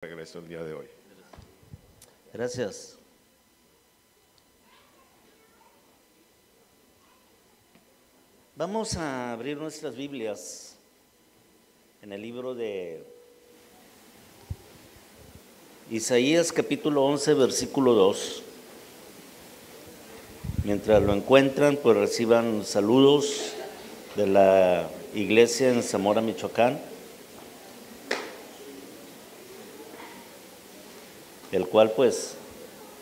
Regreso el día de hoy. Gracias. Vamos a abrir nuestras Biblias en el libro de Isaías capítulo 11, versículo 2. Mientras lo encuentran, pues reciban saludos de la iglesia en Zamora, Michoacán, el cual pues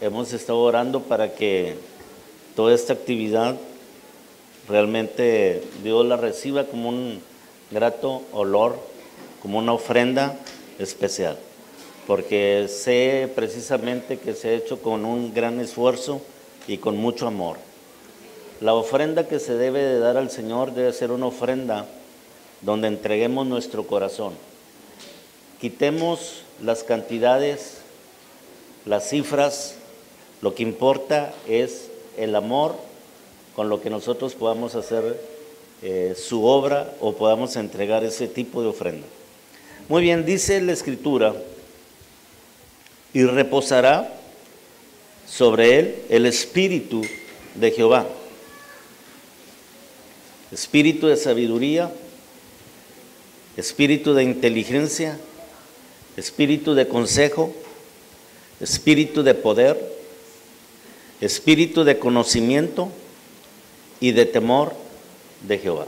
hemos estado orando para que toda esta actividad realmente Dios la reciba como un grato olor, como una ofrenda especial, porque sé precisamente que se ha hecho con un gran esfuerzo y con mucho amor. La ofrenda que se debe de dar al Señor debe ser una ofrenda donde entreguemos nuestro corazón. Quitemos las cantidades, las cifras, lo que importa es el amor con lo que nosotros podamos hacer su obra o podamos entregar ese tipo de ofrenda. Muy bien, dice la Escritura, y reposará sobre él el Espíritu de Jehová, Espíritu de sabiduría, Espíritu de inteligencia, Espíritu de consejo, Espíritu de poder, Espíritu de conocimiento y de temor de Jehová.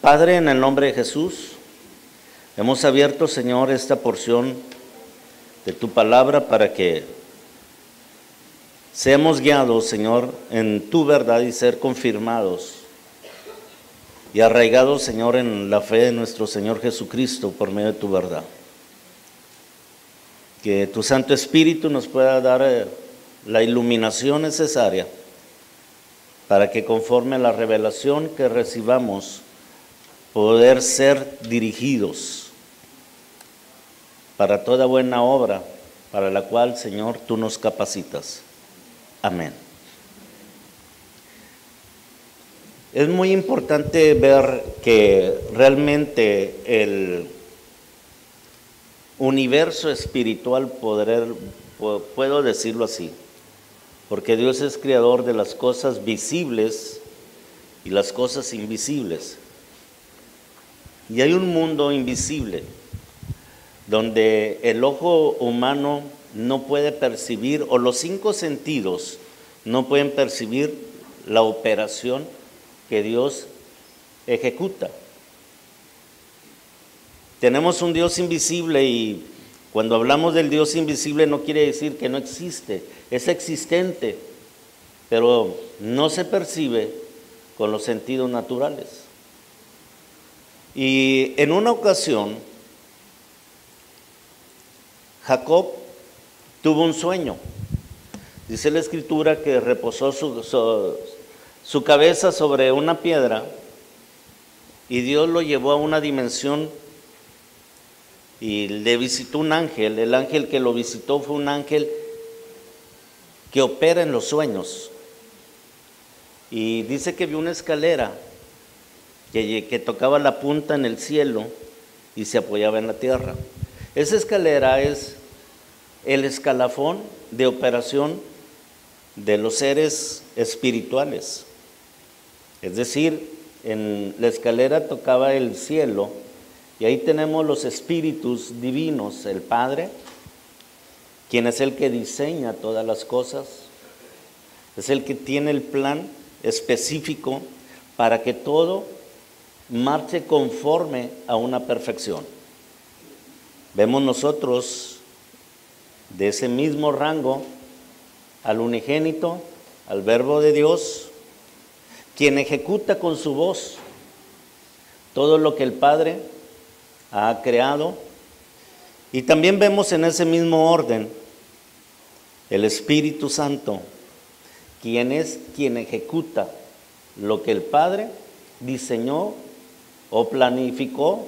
Padre, en el nombre de Jesús, hemos abierto, Señor, esta porción de tu palabra para que seamos guiados, Señor, en tu verdad y ser confirmados y arraigados, Señor, en la fe de nuestro Señor Jesucristo por medio de tu verdad. Que tu Santo Espíritu nos pueda dar la iluminación necesaria para que conforme a la revelación que recibamos, poder ser dirigidos para toda buena obra, para la cual, Señor, tú nos capacitas. Amén. Es muy importante ver que realmente el universo espiritual, puedo decirlo así, porque Dios es creador de las cosas visibles y las cosas invisibles. Y hay un mundo invisible donde el ojo humano no puede percibir, o los 5 sentidos no pueden percibir la operación que Dios ejecuta. Tenemos un Dios invisible y cuando hablamos del Dios invisible no quiere decir que no existe, es existente, pero no se percibe con los sentidos naturales. Y en una ocasión, Jacob tuvo un sueño. Dice la Escritura que reposó su cabeza sobre una piedra y Dios lo llevó a una dimensión y le visitó un ángel. El ángel que lo visitó fue un ángel que opera en los sueños. Y dice que vio una escalera que tocaba la punta en el cielo y se apoyaba en la tierra. Esa escalera es el escalafón de operación de los seres espirituales. Es decir, en la escalera tocaba el cielo. Y ahí tenemos los espíritus divinos, el Padre, quien es el que diseña todas las cosas, es el que tiene el plan específico para que todo marche conforme a una perfección. Vemos nosotros de ese mismo rango al unigénito, al Verbo de Dios, quien ejecuta con su voz todo lo que el Padre ha creado. Y también vemos en ese mismo orden el Espíritu Santo, quien es quien ejecuta lo que el Padre diseñó o planificó,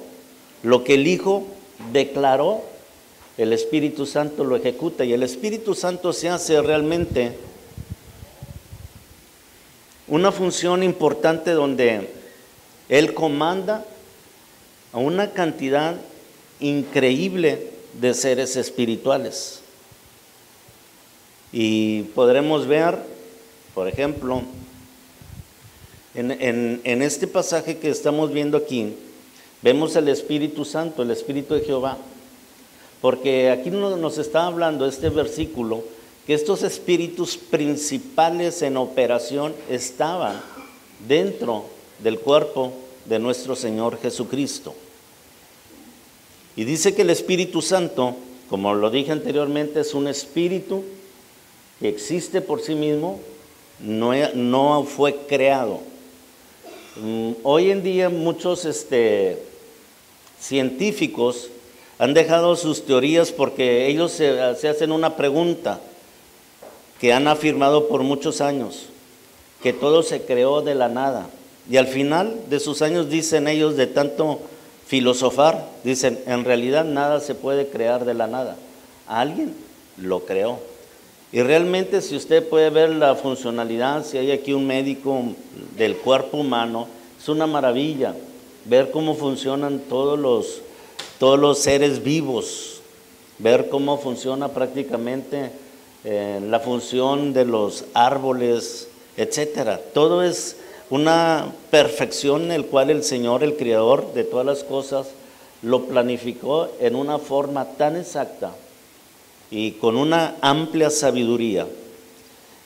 lo que el Hijo declaró, el Espíritu Santo lo ejecuta. Y el Espíritu Santo se hace realmente una función importante donde Él comanda a una cantidad increíble de seres espirituales. Y podremos ver, por ejemplo, en este pasaje que estamos viendo aquí, vemos el Espíritu Santo, el Espíritu de Jehová. Porque aquí nos está hablando este versículo que estos espíritus principales en operación estaban dentro del cuerpo de nuestro Señor Jesucristo. Y dice que el Espíritu Santo, como lo dije anteriormente, es un espíritu que existe por sí mismo, no fue creado. Hoy en día muchos científicos han dejado sus teorías porque ellos se hacen una pregunta que han afirmado por muchos años, que todo se creó de la nada. Y al final de sus años dicen ellos, de tanto filosofar, dicen, en realidad nada se puede crear de la nada. Alguien lo creó. Y realmente si usted puede ver la funcionalidad, si hay aquí un médico del cuerpo humano, es una maravilla ver cómo funcionan todos los seres vivos, ver cómo funciona prácticamente la función de los árboles, etcétera. Todo es una perfección en el cual el Señor, el Creador de todas las cosas, lo planificó en una forma tan exacta y con una amplia sabiduría,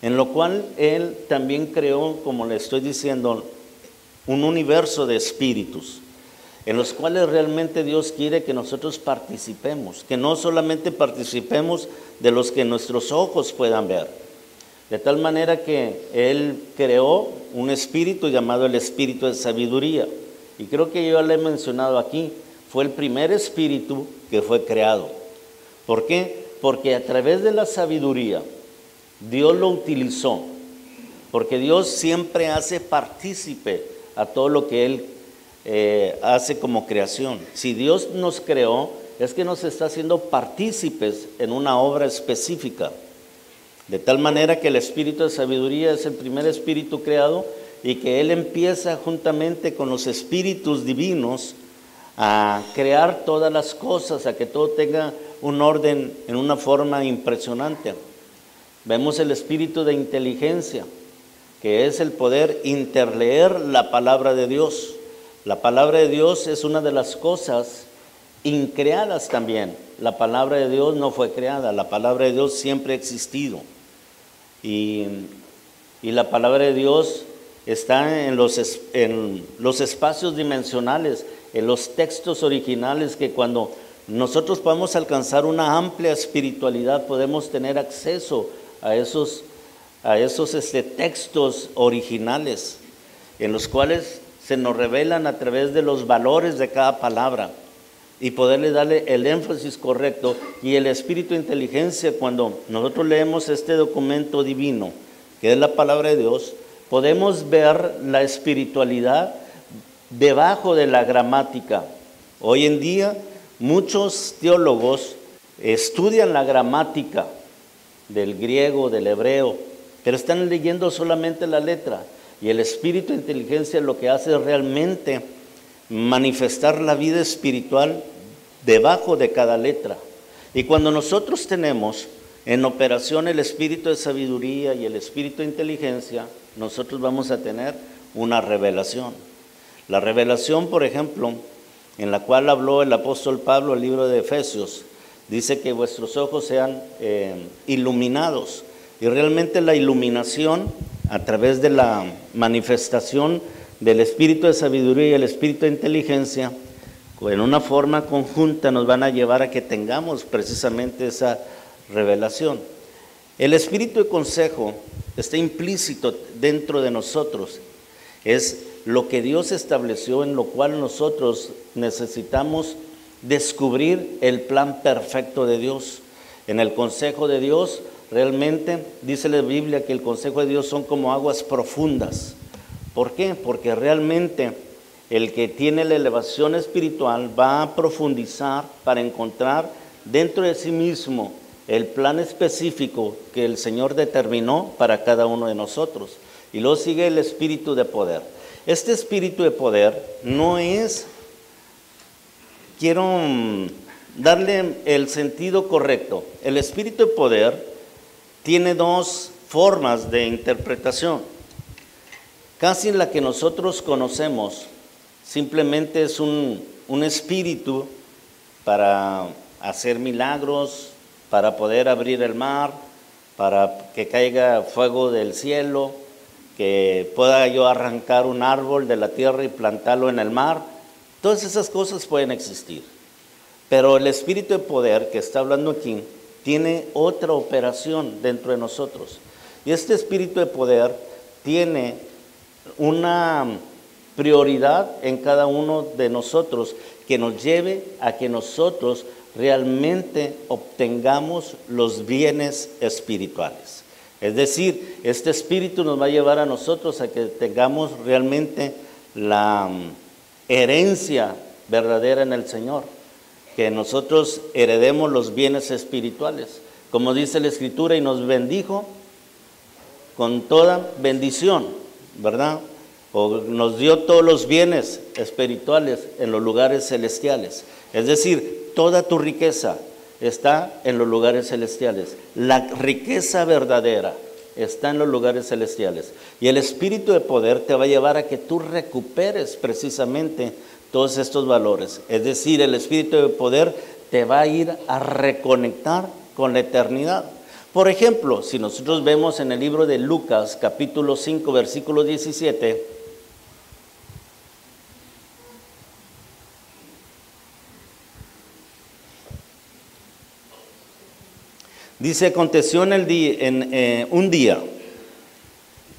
en lo cual Él también creó, como le estoy diciendo, un universo de espíritus, en los cuales realmente Dios quiere que nosotros participemos, que no solamente participemos de los que nuestros ojos puedan ver, de tal manera que Él creó un espíritu llamado el espíritu de sabiduría, y creo que yo ya le he mencionado aquí, fue el primer espíritu que fue creado. ¿Por qué? Porque a través de la sabiduría Dios lo utilizó, porque Dios siempre hace partícipe a todo lo que Él hace como creación. Si Dios nos creó, es que nos está haciendo partícipes en una obra específica, de tal manera que el espíritu de sabiduría es el primer espíritu creado y que Él empieza juntamente con los espíritus divinos a crear todas las cosas, a que todo tenga un orden en una forma impresionante. Vemos el espíritu de inteligencia, que es el poder interleer la palabra de Dios. La palabra de Dios es una de las cosas increadas también. La palabra de Dios no fue creada, la palabra de Dios siempre ha existido. Y la palabra de Dios está en los espacios dimensionales, en los textos originales, que cuando nosotros podemos alcanzar una amplia espiritualidad, podemos tener acceso a esos textos originales, en los cuales se nos revelan a través de los valores de cada palabra y poderle darle el énfasis correcto. Y el espíritu de inteligencia, cuando nosotros leemos este documento divino, que es la palabra de Dios, podemos ver la espiritualidad debajo de la gramática. Hoy en día muchos teólogos estudian la gramática del griego, del hebreo, pero están leyendo solamente la letra. Y el espíritu de inteligencia lo que hace es realmente manifestar la vida espiritual debajo de cada letra. Y cuando nosotros tenemos en operación el espíritu de sabiduría y el espíritu de inteligencia, nosotros vamos a tener una revelación. La revelación, por ejemplo, en la cual habló el apóstol Pablo, el libro de Efesios, dice que vuestros ojos sean iluminados. Y realmente la iluminación, a través de la manifestación del espíritu de sabiduría y el espíritu de inteligencia, en una forma conjunta nos van a llevar a que tengamos precisamente esa revelación. El espíritu de consejo está implícito dentro de nosotros. Es lo que Dios estableció, en lo cual nosotros necesitamos descubrir el plan perfecto de Dios. En el consejo de Dios, realmente dice la Biblia que el consejo de Dios son como aguas profundas. ¿Por qué? Porque realmente el que tiene la elevación espiritual va a profundizar para encontrar dentro de sí mismo el plan específico que el Señor determinó para cada uno de nosotros. Y luego sigue el espíritu de poder. Este espíritu de poder no es, quiero darle el sentido correcto. El espíritu de poder tiene dos formas de interpretación. Casi la que nosotros conocemos simplemente es un espíritu para hacer milagros, para poder abrir el mar, para que caiga fuego del cielo, que pueda yo arrancar un árbol de la tierra y plantarlo en el mar. Todas esas cosas pueden existir. Pero el espíritu de poder que está hablando aquí tiene otra operación dentro de nosotros. Y este espíritu de poder tiene una prioridad en cada uno de nosotros que nos lleve a que nosotros realmente obtengamos los bienes espirituales. Es decir, este espíritu nos va a llevar a nosotros a que tengamos realmente la herencia verdadera en el Señor, que nosotros heredemos los bienes espirituales. Como dice la Escritura, y nos bendijo con toda bendición, ¿verdad? O nos dio todos los bienes espirituales en los lugares celestiales. Es decir, toda tu riqueza está en los lugares celestiales. La riqueza verdadera está en los lugares celestiales. Y el espíritu de poder te va a llevar a que tú recuperes precisamente todos estos valores. Es decir, el espíritu de poder te va a ir a reconectar con la eternidad. Por ejemplo, si nosotros vemos en el libro de Lucas, capítulo 5, versículo 17, dice, aconteció un día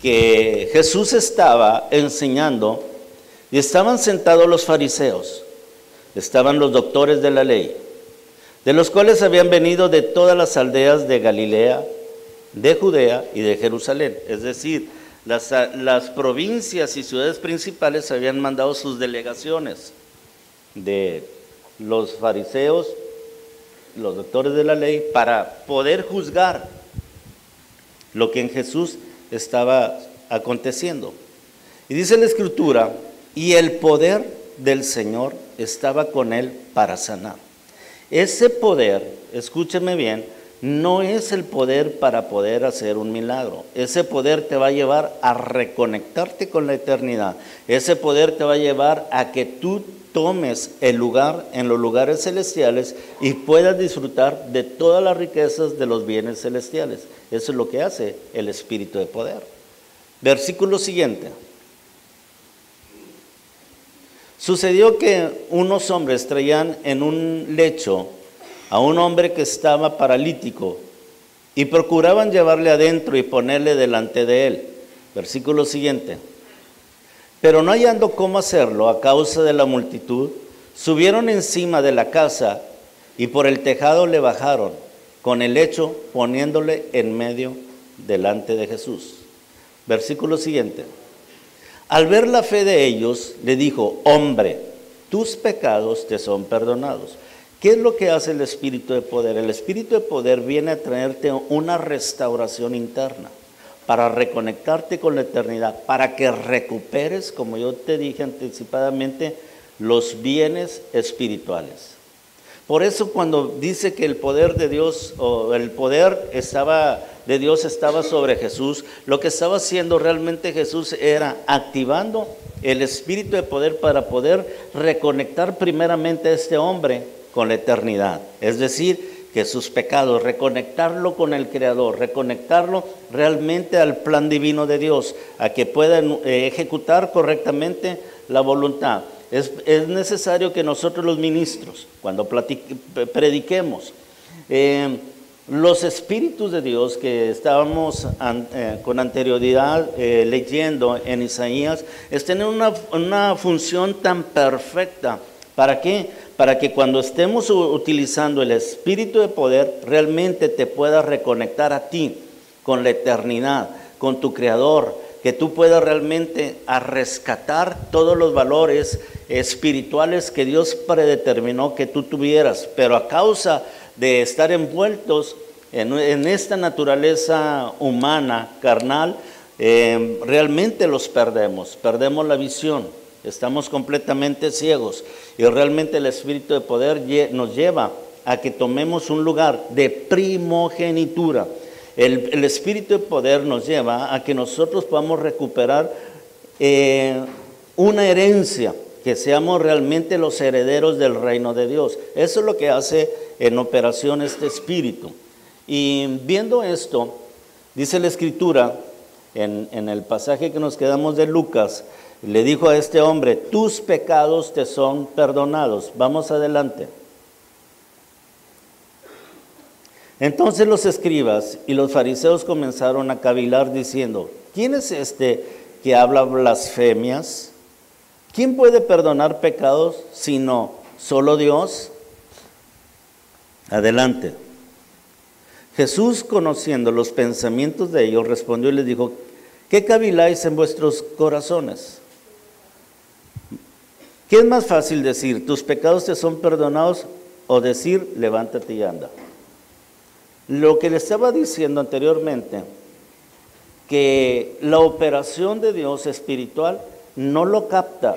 que Jesús estaba enseñando y estaban sentados los fariseos, estaban los doctores de la ley, de los cuales habían venido de todas las aldeas de Galilea, de Judea y de Jerusalén. Es decir, las provincias y ciudades principales habían mandado sus delegaciones de los fariseos, los doctores de la ley, para poder juzgar lo que en Jesús estaba aconteciendo. Y dice la Escritura, y el poder del Señor estaba con él para sanar. Ese poder, escúcheme bien, no es el poder para poder hacer un milagro. Ese poder te va a llevar a reconectarte con la eternidad. Ese poder te va a llevar a que tú tomes el lugar en los lugares celestiales y puedas disfrutar de todas las riquezas de los bienes celestiales. Eso es lo que hace el espíritu de poder. Versículo siguiente. Sucedió que unos hombres traían en un lecho a un hombre que estaba paralítico y procuraban llevarle adentro y ponerle delante de él. Versículo siguiente. Pero no hallando cómo hacerlo a causa de la multitud, subieron encima de la casa y por el tejado le bajaron, con el lecho poniéndole en medio delante de Jesús. Versículo siguiente. Al ver la fe de ellos, le dijo, hombre, tus pecados te son perdonados. ¿Qué es lo que hace el espíritu de poder? El espíritu de poder viene a traerte una restauración interna, para reconectarte con la eternidad, para que recuperes, como yo te dije anticipadamente, los bienes espirituales. Por eso cuando dice que el poder de Dios, o el poder de Dios estaba sobre Jesús, lo que estaba haciendo realmente Jesús era activando el espíritu de poder para poder reconectar primeramente a este hombre con la eternidad. Es decir, que sus pecados, reconectarlo con el Creador, reconectarlo realmente al plan divino de Dios, a que puedan ejecutar correctamente la voluntad. Es necesario que nosotros los ministros, cuando prediquemos, los espíritus de Dios que estábamos con anterioridad leyendo en Isaías, estén en una función tan perfecta. ¿Para qué? Para que cuando estemos utilizando el espíritu de poder, realmente te pueda reconectar a ti con la eternidad, con tu Creador, que tú puedas realmente a rescatar todos los valores espirituales que Dios predeterminó que tú tuvieras, pero a causa de estar envueltos en esta naturaleza humana, carnal, realmente los perdemos la visión. Estamos completamente ciegos y realmente el espíritu de poder nos lleva a que tomemos un lugar de primogenitura. El espíritu de poder nos lleva a que nosotros podamos recuperar una herencia, que seamos realmente los herederos del reino de Dios. Eso es lo que hace en operación este espíritu. Y viendo esto, dice la Escritura, en el pasaje que nos quedamos de Lucas, le dijo a este hombre: tus pecados te son perdonados. Vamos adelante. Entonces los escribas y los fariseos comenzaron a cavilar diciendo: ¿quién es este que habla blasfemias? ¿Quién puede perdonar pecados sino solo Dios? Adelante. Jesús, conociendo los pensamientos de ellos, respondió y les dijo: ¿qué caviláis en vuestros corazones? ¿Qué es más fácil decir: tus pecados te son perdonados, o decir: levántate y anda? Lo que le estaba diciendo anteriormente, que la operación de Dios espiritual no lo capta.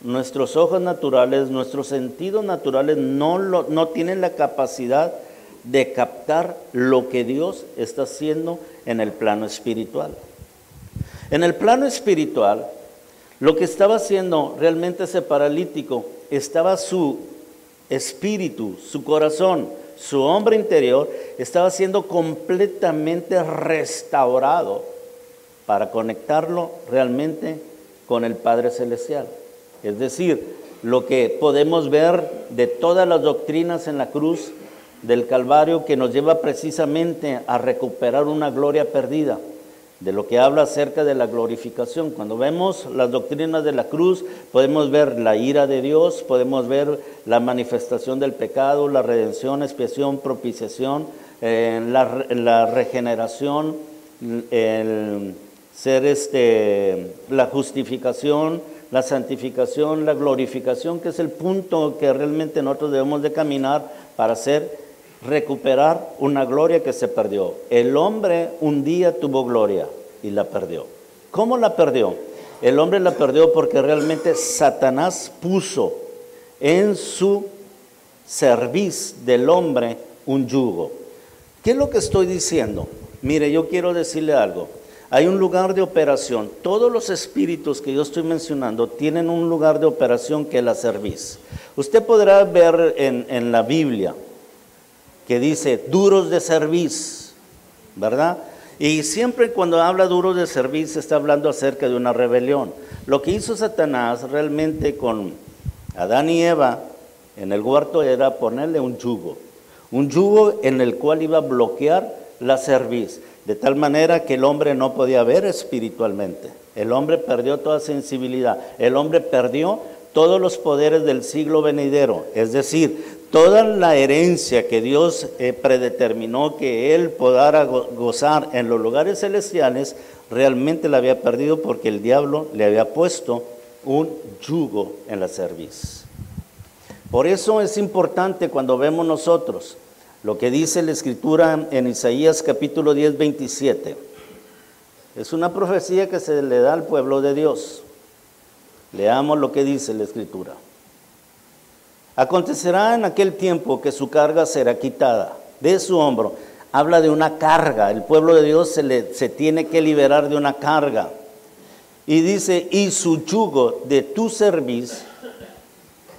Nuestros ojos naturales, nuestros sentidos naturales no tienen la capacidad de captar lo que Dios está haciendo en el plano espiritual. En el plano espiritual, lo que estaba haciendo realmente ese paralítico, estaba su espíritu, su corazón, su hombre interior, estaba siendo completamente restaurado para conectarlo realmente con el Padre Celestial. Es decir, lo que podemos ver de todas las doctrinas en la cruz del Calvario, que nos lleva precisamente a recuperar una gloria perdida, de lo que habla acerca de la glorificación. Cuando vemos las doctrinas de la cruz, podemos ver la ira de Dios, podemos ver la manifestación del pecado, la redención, expiación, propiciación, la regeneración, el ser la justificación, la santificación, la glorificación, que es el punto que realmente nosotros debemos de caminar para recuperar una gloria que se perdió. El hombre un día tuvo gloria y la perdió. ¿Cómo la perdió? El hombre la perdió porque realmente Satanás puso en su cerviz del hombre un yugo. ¿Qué es lo que estoy diciendo? Mire, yo quiero decirle algo. Hay un lugar de operación. Todos los espíritus que yo estoy mencionando tienen un lugar de operación, que es la cerviz. Usted podrá ver en la Biblia que dice duros de cerviz, ¿verdad? Y siempre cuando habla duros de cerviz está hablando acerca de una rebelión. Lo que hizo Satanás realmente con Adán y Eva en el huerto era ponerle un yugo en el cual iba a bloquear la cerviz, de tal manera que el hombre no podía ver espiritualmente. El hombre perdió toda sensibilidad, el hombre perdió todos los poderes del siglo venidero, es decir, toda la herencia que Dios predeterminó que él podrá gozar en los lugares celestiales, realmente la había perdido porque el diablo le había puesto un yugo en la cerviz. Por eso es importante cuando vemos nosotros lo que dice la Escritura en Isaías capítulo 10, 27. Es una profecía que se le da al pueblo de Dios. Leamos lo que dice la Escritura. Acontecerá en aquel tiempo que su carga será quitada de su hombro. Habla de una carga. El pueblo de Dios se tiene que liberar de una carga. Y dice: y su yugo de tu cerviz,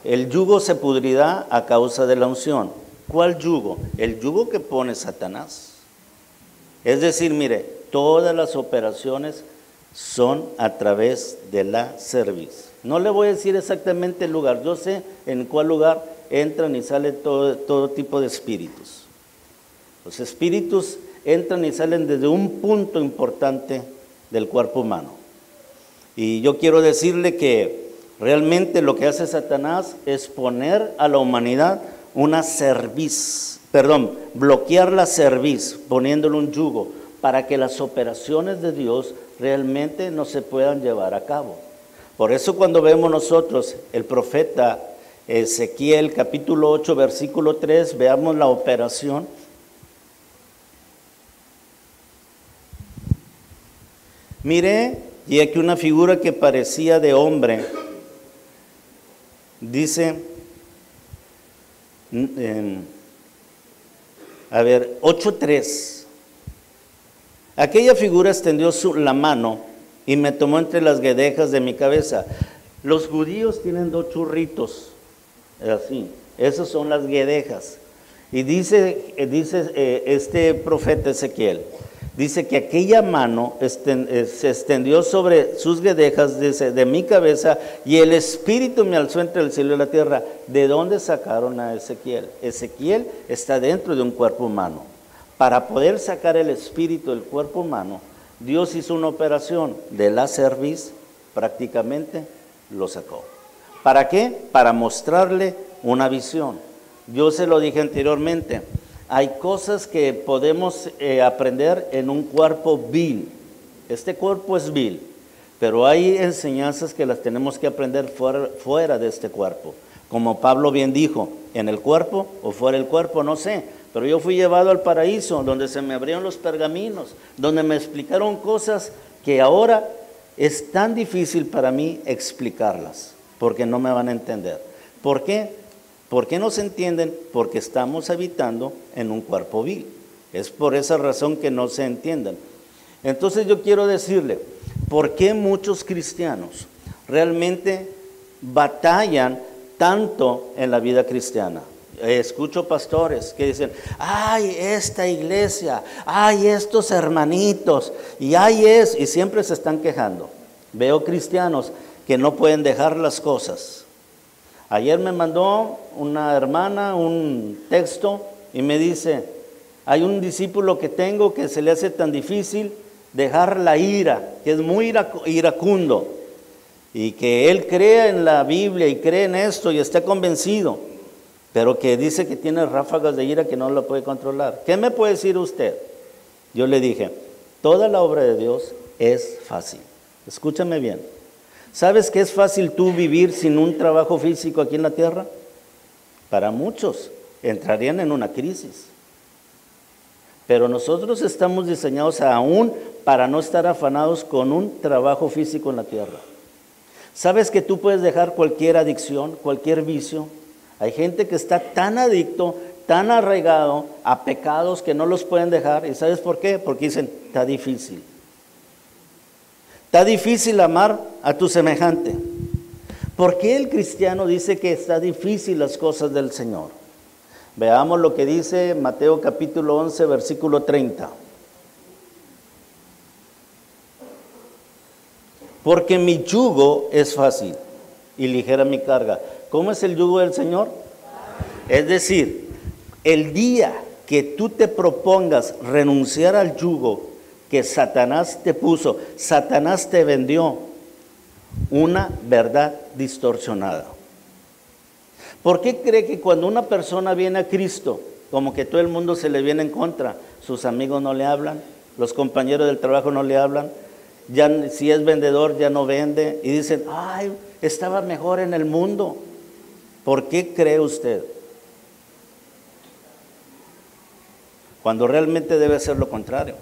el yugo se pudrirá a causa de la unción. ¿Cuál yugo? El yugo que pone Satanás. Es decir, mire, todas las operaciones son a través de la cerviz. No le voy a decir exactamente el lugar, yo sé en cuál lugar entran y salen todo tipo de espíritus. Los espíritus entran y salen desde un punto importante del cuerpo humano. Y yo quiero decirle que realmente lo que hace Satanás es poner a la humanidad una cerviz, bloquear la cerviz, poniéndole un yugo, para que las operaciones de Dios realmente no se puedan llevar a cabo. Por eso cuando vemos nosotros el profeta Ezequiel capítulo 8 versículo 3, veamos la operación. Miré y aquí una figura que parecía de hombre. Dice, A ver, 8:3. Aquella figura extendió la mano y me tomó entre las guedejas de mi cabeza. Los judíos tienen 2 churritos, así, esas son las guedejas. Y dice este profeta Ezequiel, dice que aquella mano se extendió sobre sus guedejas de mi cabeza y el Espíritu me alzó entre el cielo y la tierra. ¿De dónde sacaron a Ezequiel? Ezequiel está dentro de un cuerpo humano. Para poder sacar el espíritu del cuerpo humano, Dios hizo una operación de la cerviz, prácticamente lo sacó. ¿Para qué? Para mostrarle una visión. Yo se lo dije anteriormente, hay cosas que podemos aprender en un cuerpo vil. Este cuerpo es vil, pero hay enseñanzas que las tenemos que aprender fuera de este cuerpo. Como Pablo bien dijo, en el cuerpo o fuera del cuerpo, no sé. Pero yo fui llevado al paraíso, donde se me abrieron los pergaminos, donde me explicaron cosas que ahora es tan difícil para mí explicarlas, porque no me van a entender. ¿Por qué? ¿Por qué no se entienden? Porque estamos habitando en un cuerpo vil. Es por esa razón que no se entienden. Entonces yo quiero decirle, ¿por qué muchos cristianos realmente batallan tanto en la vida cristiana? Escucho pastores que dicen, ay, esta iglesia, ay, estos hermanitos, y y siempre se están quejando. Veo cristianos que no pueden dejar las cosas. Ayer me mandó una hermana un texto y me dice, hay un discípulo que tengo que se le hace tan difícil dejar la ira, que es muy iracundo, y que él cree en la Biblia y cree en esto y está convencido, pero que dice que tiene ráfagas de ira que no la puede controlar. ¿Qué me puede decir usted? Yo le dije, toda la obra de Dios es fácil. Escúchame bien. ¿Sabes que es fácil tú vivir sin un trabajo físico aquí en la tierra? Para muchos entrarían en una crisis. Pero nosotros estamos diseñados aún para no estar afanados con un trabajo físico en la tierra. ¿Sabes que tú puedes dejar cualquier adicción, cualquier vicio? Hay gente que está tan adicto, tan arraigado a pecados que no los pueden dejar. ¿Y sabes por qué? Porque dicen, está difícil. Está difícil amar a tu semejante. ¿Por qué el cristiano dice que está difícil las cosas del Señor? Veamos lo que dice Mateo capítulo 11, versículo 30. Porque mi yugo es fácil y ligera mi carga. ¿Cómo es el yugo del Señor? Es decir, el día que tú te propongas renunciar al yugo que Satanás te puso, Satanás te vendió una verdad distorsionada. ¿Por qué cree que cuando una persona viene a Cristo, como que todo el mundo se le viene en contra? Sus amigos no le hablan, los compañeros del trabajo no le hablan, ya si es vendedor ya no vende, y dicen, ay, estaba mejor en el mundo. ¿Por qué cree usted? Cuando realmente debe ser lo contrario.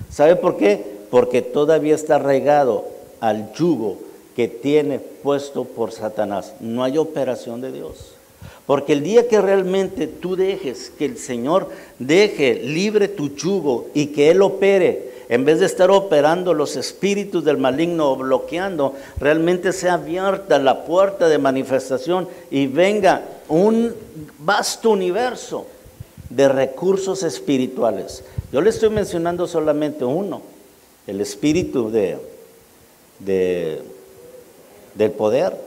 ¿Sabe por qué? Porque todavía está arraigado al yugo que tiene puesto por Satanás. No hay operación de Dios. Porque el día que realmente tú dejes que el Señor deje libre tu yugo y que Él opere, en vez de estar operando los espíritus del maligno o bloqueando, realmente sea abierta la puerta de manifestación y venga un vasto universo de recursos espirituales. Yo le estoy mencionando solamente uno, el espíritu del poder,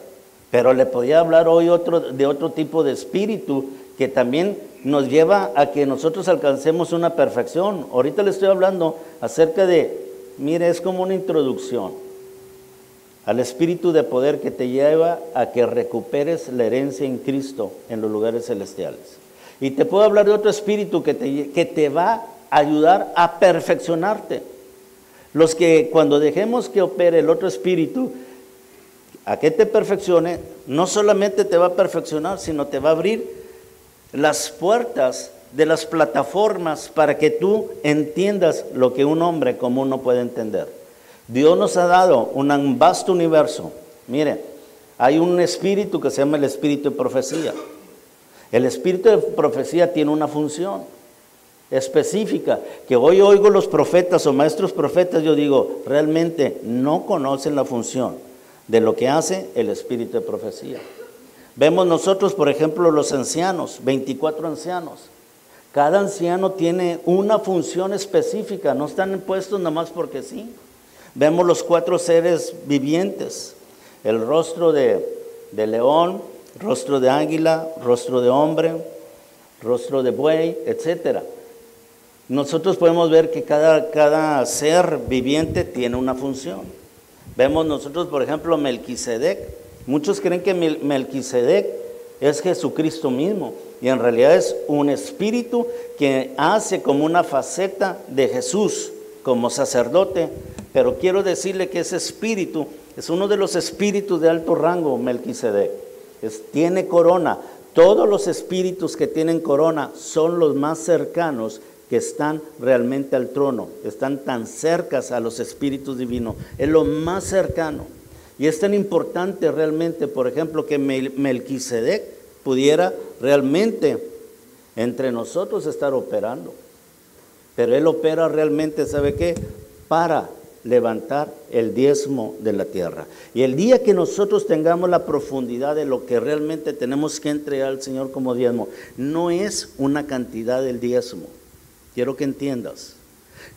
pero le podía hablar hoy de otro tipo de espíritu que también nos lleva a que nosotros alcancemos una perfección. Ahorita le estoy hablando acerca mire, es como una introducción al espíritu de poder que te lleva a que recuperes la herencia en Cristo en los lugares celestiales. Y te puedo hablar de otro espíritu que te va a ayudar a perfeccionarte. Los que cuando dejemos que opere el otro espíritu, a que te perfeccione, no solamente te va a perfeccionar, sino te va a abrir las puertas de las plataformas para que tú entiendas lo que un hombre común no puede entender. Dios nos ha dado un vasto universo. Mire, hay un espíritu que se llama el espíritu de profecía. El espíritu de profecía tiene una función. específica, que hoy oigo los profetas o maestros profetas, yo digo, realmente no conocen la función de lo que hace el espíritu de profecía. Vemos nosotros, por ejemplo, los ancianos, 24 ancianos. Cada anciano tiene una función específica, no están puestos nomás porque sí. Vemos los 4 seres vivientes, el rostro de león, rostro de águila, rostro de hombre, rostro de buey, etcétera. Nosotros podemos ver que cada ser viviente tiene una función. Vemos nosotros, por ejemplo, Melquisedec. Muchos creen que Melquisedec es Jesucristo mismo, y en realidad es un espíritu que hace como una faceta de Jesús como sacerdote. Pero quiero decirle que ese espíritu es uno de los espíritus de alto rango, Melquisedec. Tiene corona. Todos los espíritus que tienen corona son los más cercanos, que están realmente al trono, están tan cercas a los espíritus divinos, es lo más cercano. Y es tan importante realmente, por ejemplo, que Melquisedec pudiera realmente entre nosotros estar operando. Pero él opera realmente, ¿sabe qué? Para levantar el diezmo de la tierra. Y el día que nosotros tengamos la profundidad de lo que realmente tenemos que entregar al Señor como diezmo, no es una cantidad del diezmo. Quiero que entiendas,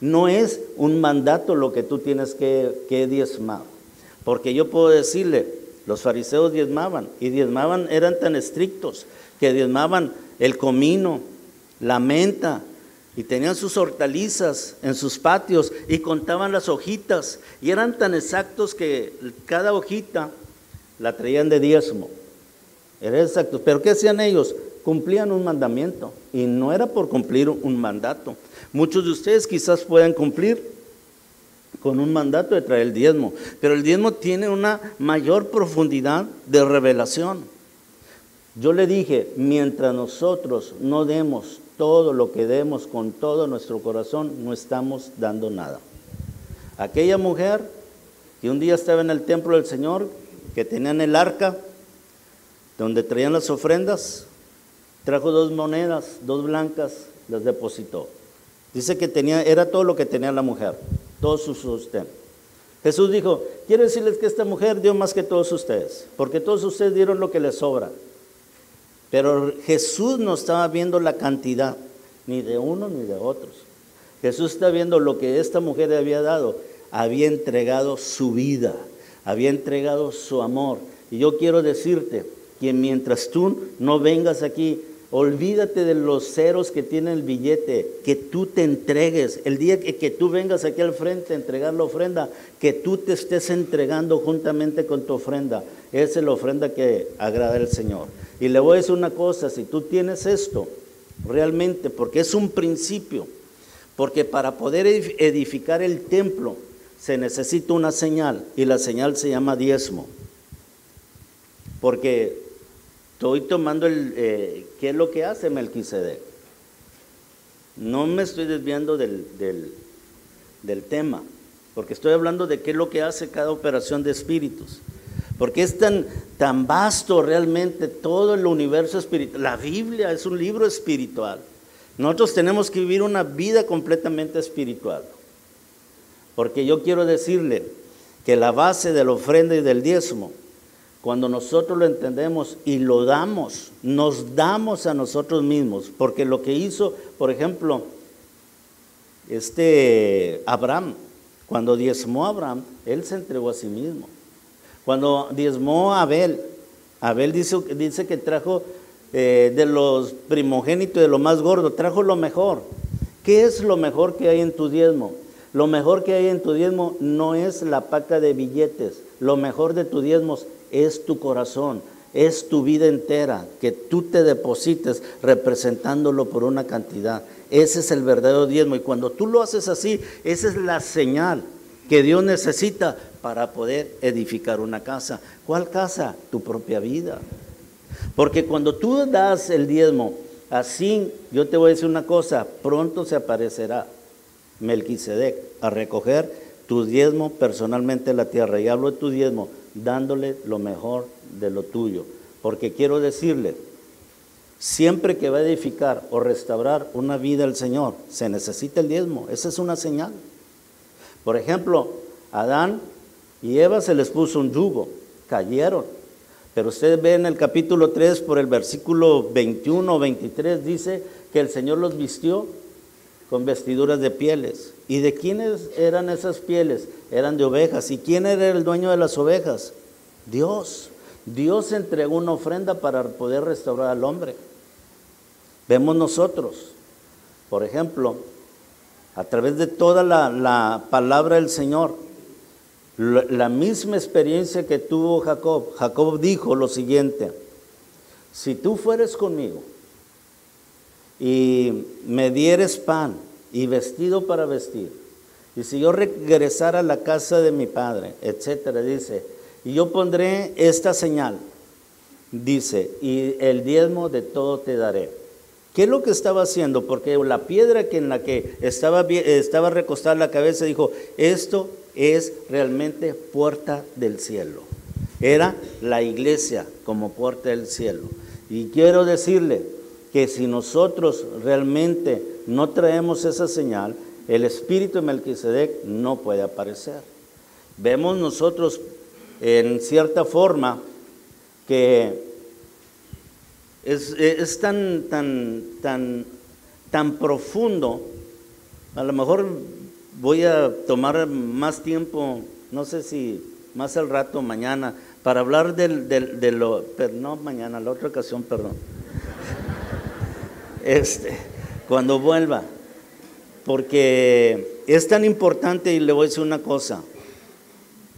no es un mandato lo que tú tienes que diezmar, porque yo puedo decirle, los fariseos diezmaban, y diezmaban, eran tan estrictos, que diezmaban el comino, la menta, y tenían sus hortalizas en sus patios, y contaban las hojitas, y eran tan exactos que cada hojita la traían de diezmo, era exacto. Pero ¿qué hacían ellos? Cumplían un mandamiento, y no era por cumplir un mandato. Muchos de ustedes quizás puedan cumplir con un mandato de traer el diezmo, pero el diezmo tiene una mayor profundidad de revelación. Yo le dije, mientras nosotros no demos todo lo que demos con todo nuestro corazón, no estamos dando nada. Aquella mujer que un día estaba en el templo del Señor, que tenían el arca donde traían las ofrendas, trajo 2 monedas, 2 blancas, las depositó. Dice que era todo lo que tenía la mujer, todo su sustento. Jesús dijo, quiero decirles que esta mujer dio más que todos ustedes, porque todos ustedes dieron lo que les sobra. Pero Jesús no estaba viendo la cantidad, ni de uno ni de otros. Jesús está viendo lo que esta mujer había dado, había entregado su vida, había entregado su amor. Y yo quiero decirte que mientras tú no vengas aquí, olvídate de los ceros que tiene el billete, que tú te entregues. El día que tú vengas aquí al frente a entregar la ofrenda, que tú te estés entregando juntamente con tu ofrenda. Esa es la ofrenda que agrada al Señor. Y le voy a decir una cosa, si tú tienes esto, realmente, porque es un principio, porque para poder edificar el templo se necesita una señal, y la señal se llama diezmo. Porque estoy tomando ¿qué es lo que hace Melquisedec? No me estoy desviando del tema, porque estoy hablando de qué es lo que hace cada operación de espíritus. Porque es tan vasto realmente todo el universo espiritual. La Biblia es un libro espiritual. Nosotros tenemos que vivir una vida completamente espiritual. Porque yo quiero decirle que la base de la ofrenda y del diezmo, cuando nosotros lo entendemos y lo damos, nos damos a nosotros mismos. Porque lo que hizo, por ejemplo, Abraham, cuando diezmó a Abraham, él se entregó a sí mismo. Cuando diezmó a Abel dice que trajo de los primogénitos, de lo más gordo, trajo lo mejor. ¿Qué es lo mejor que hay en tu diezmo? Lo mejor que hay en tu diezmo no es la paca de billetes. Lo mejor de tu diezmo es tu corazón, es tu vida entera, que tú te deposites representándolo por una cantidad. Ese es el verdadero diezmo. Y cuando tú lo haces así, esa es la señal que Dios necesita para poder edificar una casa. ¿Cuál casa? Tu propia vida. Porque cuando tú das el diezmo, así, yo te voy a decir una cosa, pronto se aparecerá Melquisedec a recoger tu diezmo personalmente en la tierra. Y hablo de tu diezmo, dándole lo mejor de lo tuyo. Porque quiero decirle, Siempre que va a edificar o restaurar una vida al Señor, se necesita el diezmo. Esa es una señal. Por ejemplo, Adán y Eva se les puso un yugo, cayeron. Pero ustedes ven en el capítulo 3, por el versículo 21 o 23, dice que el Señor los vistió con vestiduras de pieles. ¿Y de quiénes eran esas pieles? Eran de ovejas. ¿Y quién era el dueño de las ovejas? Dios. Dios entregó una ofrenda para poder restaurar al hombre. Vemos nosotros, por ejemplo, a través de toda la palabra del Señor, la misma experiencia que tuvo Jacob. Jacob dijo lo siguiente: si tú fueres conmigo y me dieres pan y vestido para vestir, y si yo regresara a la casa de mi padre, etcétera, dice, y yo pondré esta señal, dice, y el diezmo de todo te daré. ¿Qué es lo que estaba haciendo? Porque la piedra en la que estaba recostada la cabeza dijo, esto es realmente puerta del cielo. Era la iglesia como puerta del cielo. Y quiero decirle que si nosotros realmente no traemos esa señal, el espíritu de Melquisedec no puede aparecer. Vemos nosotros en cierta forma que es tan profundo. A lo mejor voy a tomar más tiempo, no sé si más al rato, mañana, para hablar de lo, pero no mañana, la otra ocasión, perdón. Cuando vuelva, porque es tan importante, y le voy a decir una cosa,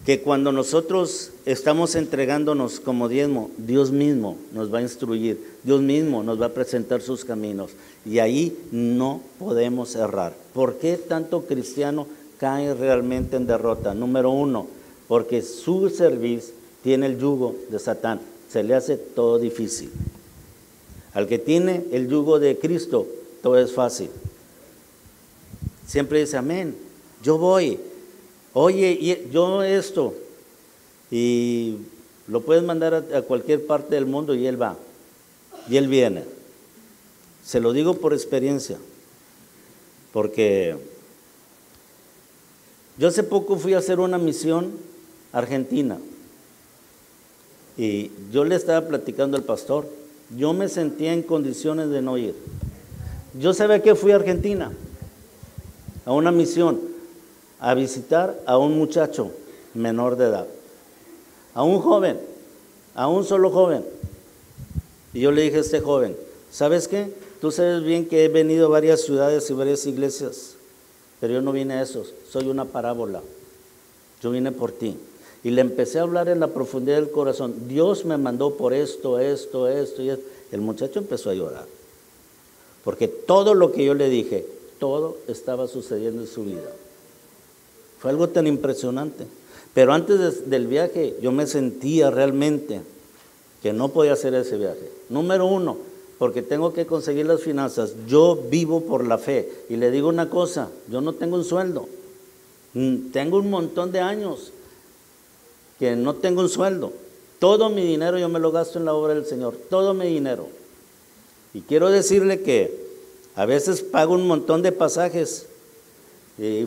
que cuando nosotros estamos entregándonos como diezmo, Dios mismo nos va a instruir, Dios mismo nos va a presentar sus caminos, y ahí no podemos errar. ¿Por qué tanto cristiano cae realmente en derrota? Número uno, porque su cerviz tiene el yugo de Satán, se le hace todo difícil. Al que tiene el yugo de Cristo, todo es fácil. Siempre dice, amén, yo voy. Oye, y yo esto, y lo puedes mandar a cualquier parte del mundo y él va, y él viene. Se lo digo por experiencia, porque yo hace poco fui a hacer una misión a Argentina, y yo le estaba platicando al pastor, yo me sentía en condiciones de no ir. Yo sabía que fui a Argentina, a una misión, a visitar a un muchacho menor de edad, a un joven, a un solo joven. Y yo le dije a este joven, ¿sabes qué? Tú sabes bien que he venido a varias ciudades y varias iglesias, pero yo no vine a esos, soy una parábola, yo vine por ti. Y le empecé a hablar en la profundidad del corazón, Dios me mandó por esto y esto. El muchacho empezó a llorar, porque todo lo que yo le dije, todo estaba sucediendo en su vida. Fue algo tan impresionante. Pero antes del viaje yo me sentía realmente que no podía hacer ese viaje. Número uno, porque tengo que conseguir las finanzas. Yo vivo por la fe. Y le digo una cosa, yo no tengo un sueldo. Tengo un montón de años que no tengo un sueldo. Todo mi dinero yo me lo gasto en la obra del Señor. Todo mi dinero. Y quiero decirle que a veces pago un montón de pasajes.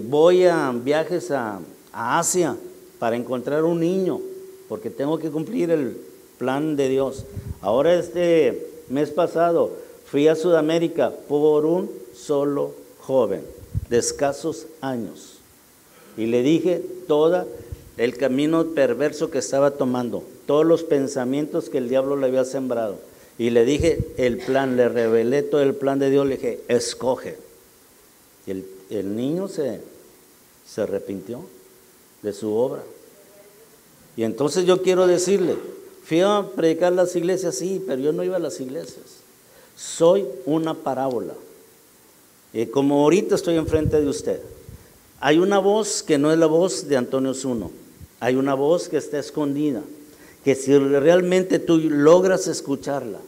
Voy a viajes a Asia para encontrar un niño, porque tengo que cumplir el plan de Dios. Ahora este mes pasado fui a Sudamérica por un solo joven de escasos años, y le dije todo el camino perverso que estaba tomando, todos los pensamientos que el diablo le había sembrado, y le dije el plan, le revelé todo el plan de Dios, le dije, escoge. Y el niño se arrepintió de su obra. Y entonces yo quiero decirle, fui a predicar las iglesias, sí, pero yo no iba a las iglesias. Soy una parábola. Como ahorita estoy enfrente de usted, hay una voz que no es la voz de Antonio Zuno. Hay una voz que está escondida, que si realmente tú logras escucharla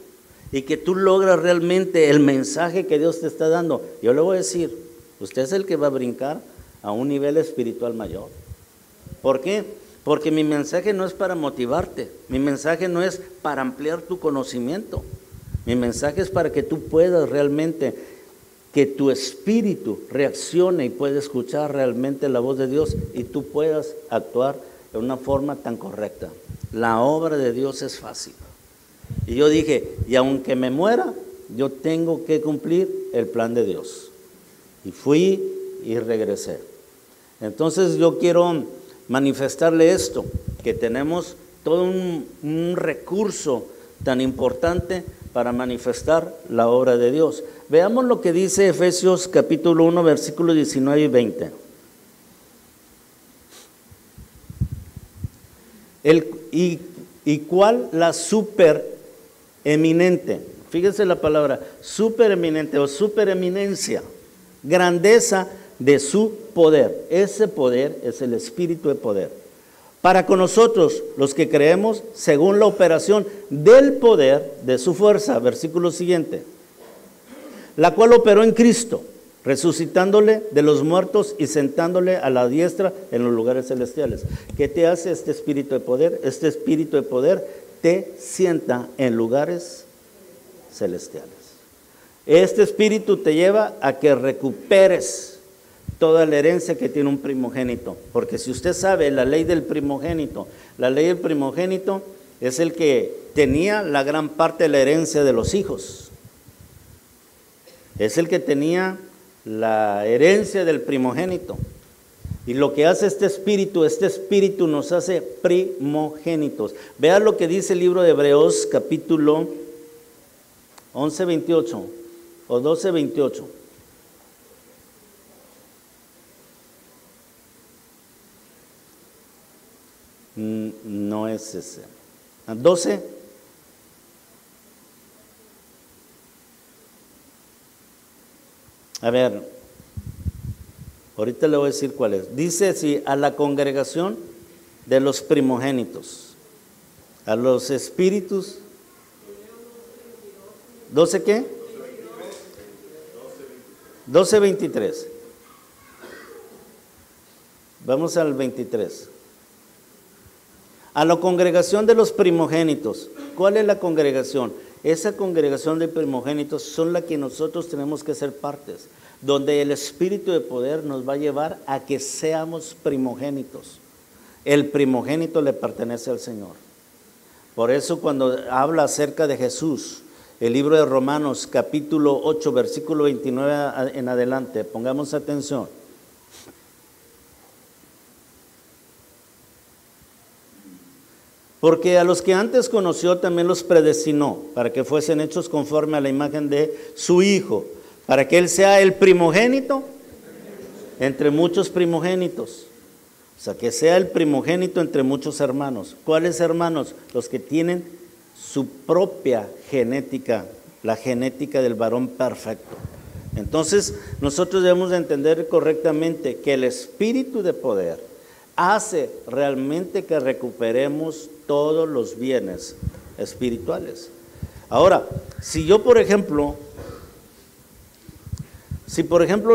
y que tú logras realmente el mensaje que Dios te está dando, yo le voy a decir, usted es el que va a brincar a un nivel espiritual mayor. ¿Por qué? Porque mi mensaje no es para motivarte, mi mensaje no es para ampliar tu conocimiento. Mi mensaje es para que tú puedas realmente, que tu espíritu reaccione y pueda escuchar realmente la voz de Dios y tú puedas actuar de una forma tan correcta. La obra de Dios es fácil. Y yo dije, y aunque me muera, yo tengo que cumplir el plan de Dios. Y fui y regresé. Entonces yo quiero manifestarle esto, que tenemos todo un recurso tan importante para manifestar la obra de Dios. Veamos lo que dice Efesios capítulo 1, versículos 19 y 20. ¿Y cuál la supereminente? Fíjense la palabra, supereminente o supereminencia, grandeza de su poder. Ese poder es el espíritu de poder. Para con nosotros, los que creemos, según la operación del poder de su fuerza, versículo siguiente, la cual operó en Cristo, resucitándole de los muertos y sentándole a la diestra en los lugares celestiales. ¿Qué te hace este espíritu de poder? Este espíritu de poder te sienta en lugares celestiales. Este espíritu te lleva a que recuperes toda la herencia que tiene un primogénito, porque si usted sabe la ley del primogénito es el que tenía la gran parte de la herencia de los hijos, es el que tenía la herencia del primogénito, y lo que hace este espíritu nos hace primogénitos. Vea lo que dice el libro de Hebreos capítulo 11:28 o 12:28. No es ese. 12. A ver, ahorita le voy a decir cuál es. Dice así, a la congregación de los primogénitos, a los espíritus. ¿12 qué? 12:23. Vamos al 23. A la congregación de los primogénitos. ¿Cuál es la congregación? Esa congregación de primogénitos son la que nosotros tenemos que ser partes, donde el espíritu de poder nos va a llevar a que seamos primogénitos. El primogénito le pertenece al Señor. Por eso cuando habla acerca de Jesús, el libro de Romanos capítulo 8, versículo 29 en adelante, pongamos atención. Porque a los que antes conoció también los predestinó, para que fuesen hechos conforme a la imagen de su Hijo, para que Él sea el primogénito entre muchos primogénitos. O sea, que sea el primogénito entre muchos hermanos. ¿Cuáles hermanos? Los que tienen su propia genética, la genética del varón perfecto. Entonces, nosotros debemos de entender correctamente que el espíritu de poder hace realmente que recuperemos todos los bienes espirituales. Ahora, si por ejemplo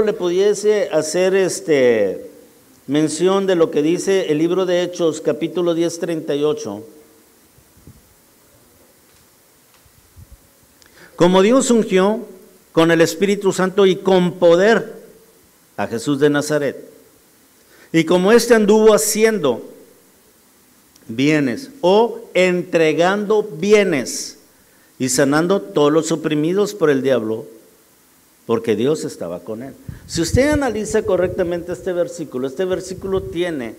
le pudiese hacer mención de lo que dice el libro de Hechos, capítulo 10, 38. Como Dios ungió con el Espíritu Santo y con poder a Jesús de Nazaret, y como éste anduvo haciendo bienes o entregando bienes y sanando todos los oprimidos por el diablo, porque Dios estaba con él. Si usted analiza correctamente este versículo tiene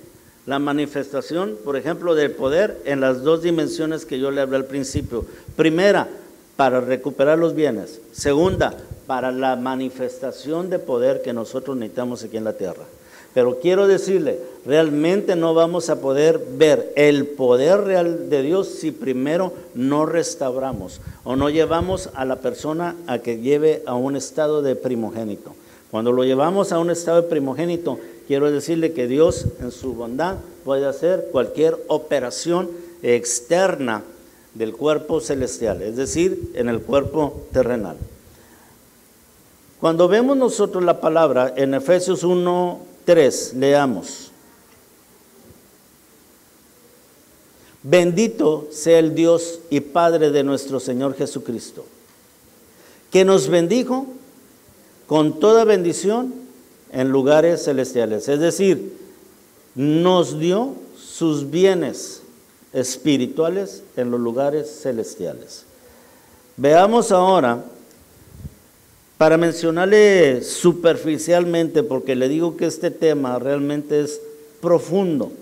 la manifestación, por ejemplo, del poder en las dos dimensiones que yo le hablé al principio. Primera, para recuperar los bienes. Segunda, para la manifestación de poder que nosotros necesitamos aquí en la tierra. Pero quiero decirle, realmente no vamos a poder ver el poder real de Dios si primero no restauramos o no llevamos a la persona a que lleve a un estado de primogénito. Cuando lo llevamos a un estado de primogénito, quiero decirle que Dios en su bondad puede hacer cualquier operación externa del cuerpo celestial, es decir, en el cuerpo terrenal. Cuando vemos nosotros la palabra en Efesios 1:3, leamos. Bendito sea el Dios y Padre de nuestro Señor Jesucristo, que nos bendijo con toda bendición en lugares celestiales. Es decir, nos dio sus bienes espirituales en los lugares celestiales. Veamos ahora, para mencionarle superficialmente, porque le digo que este tema realmente es profundo.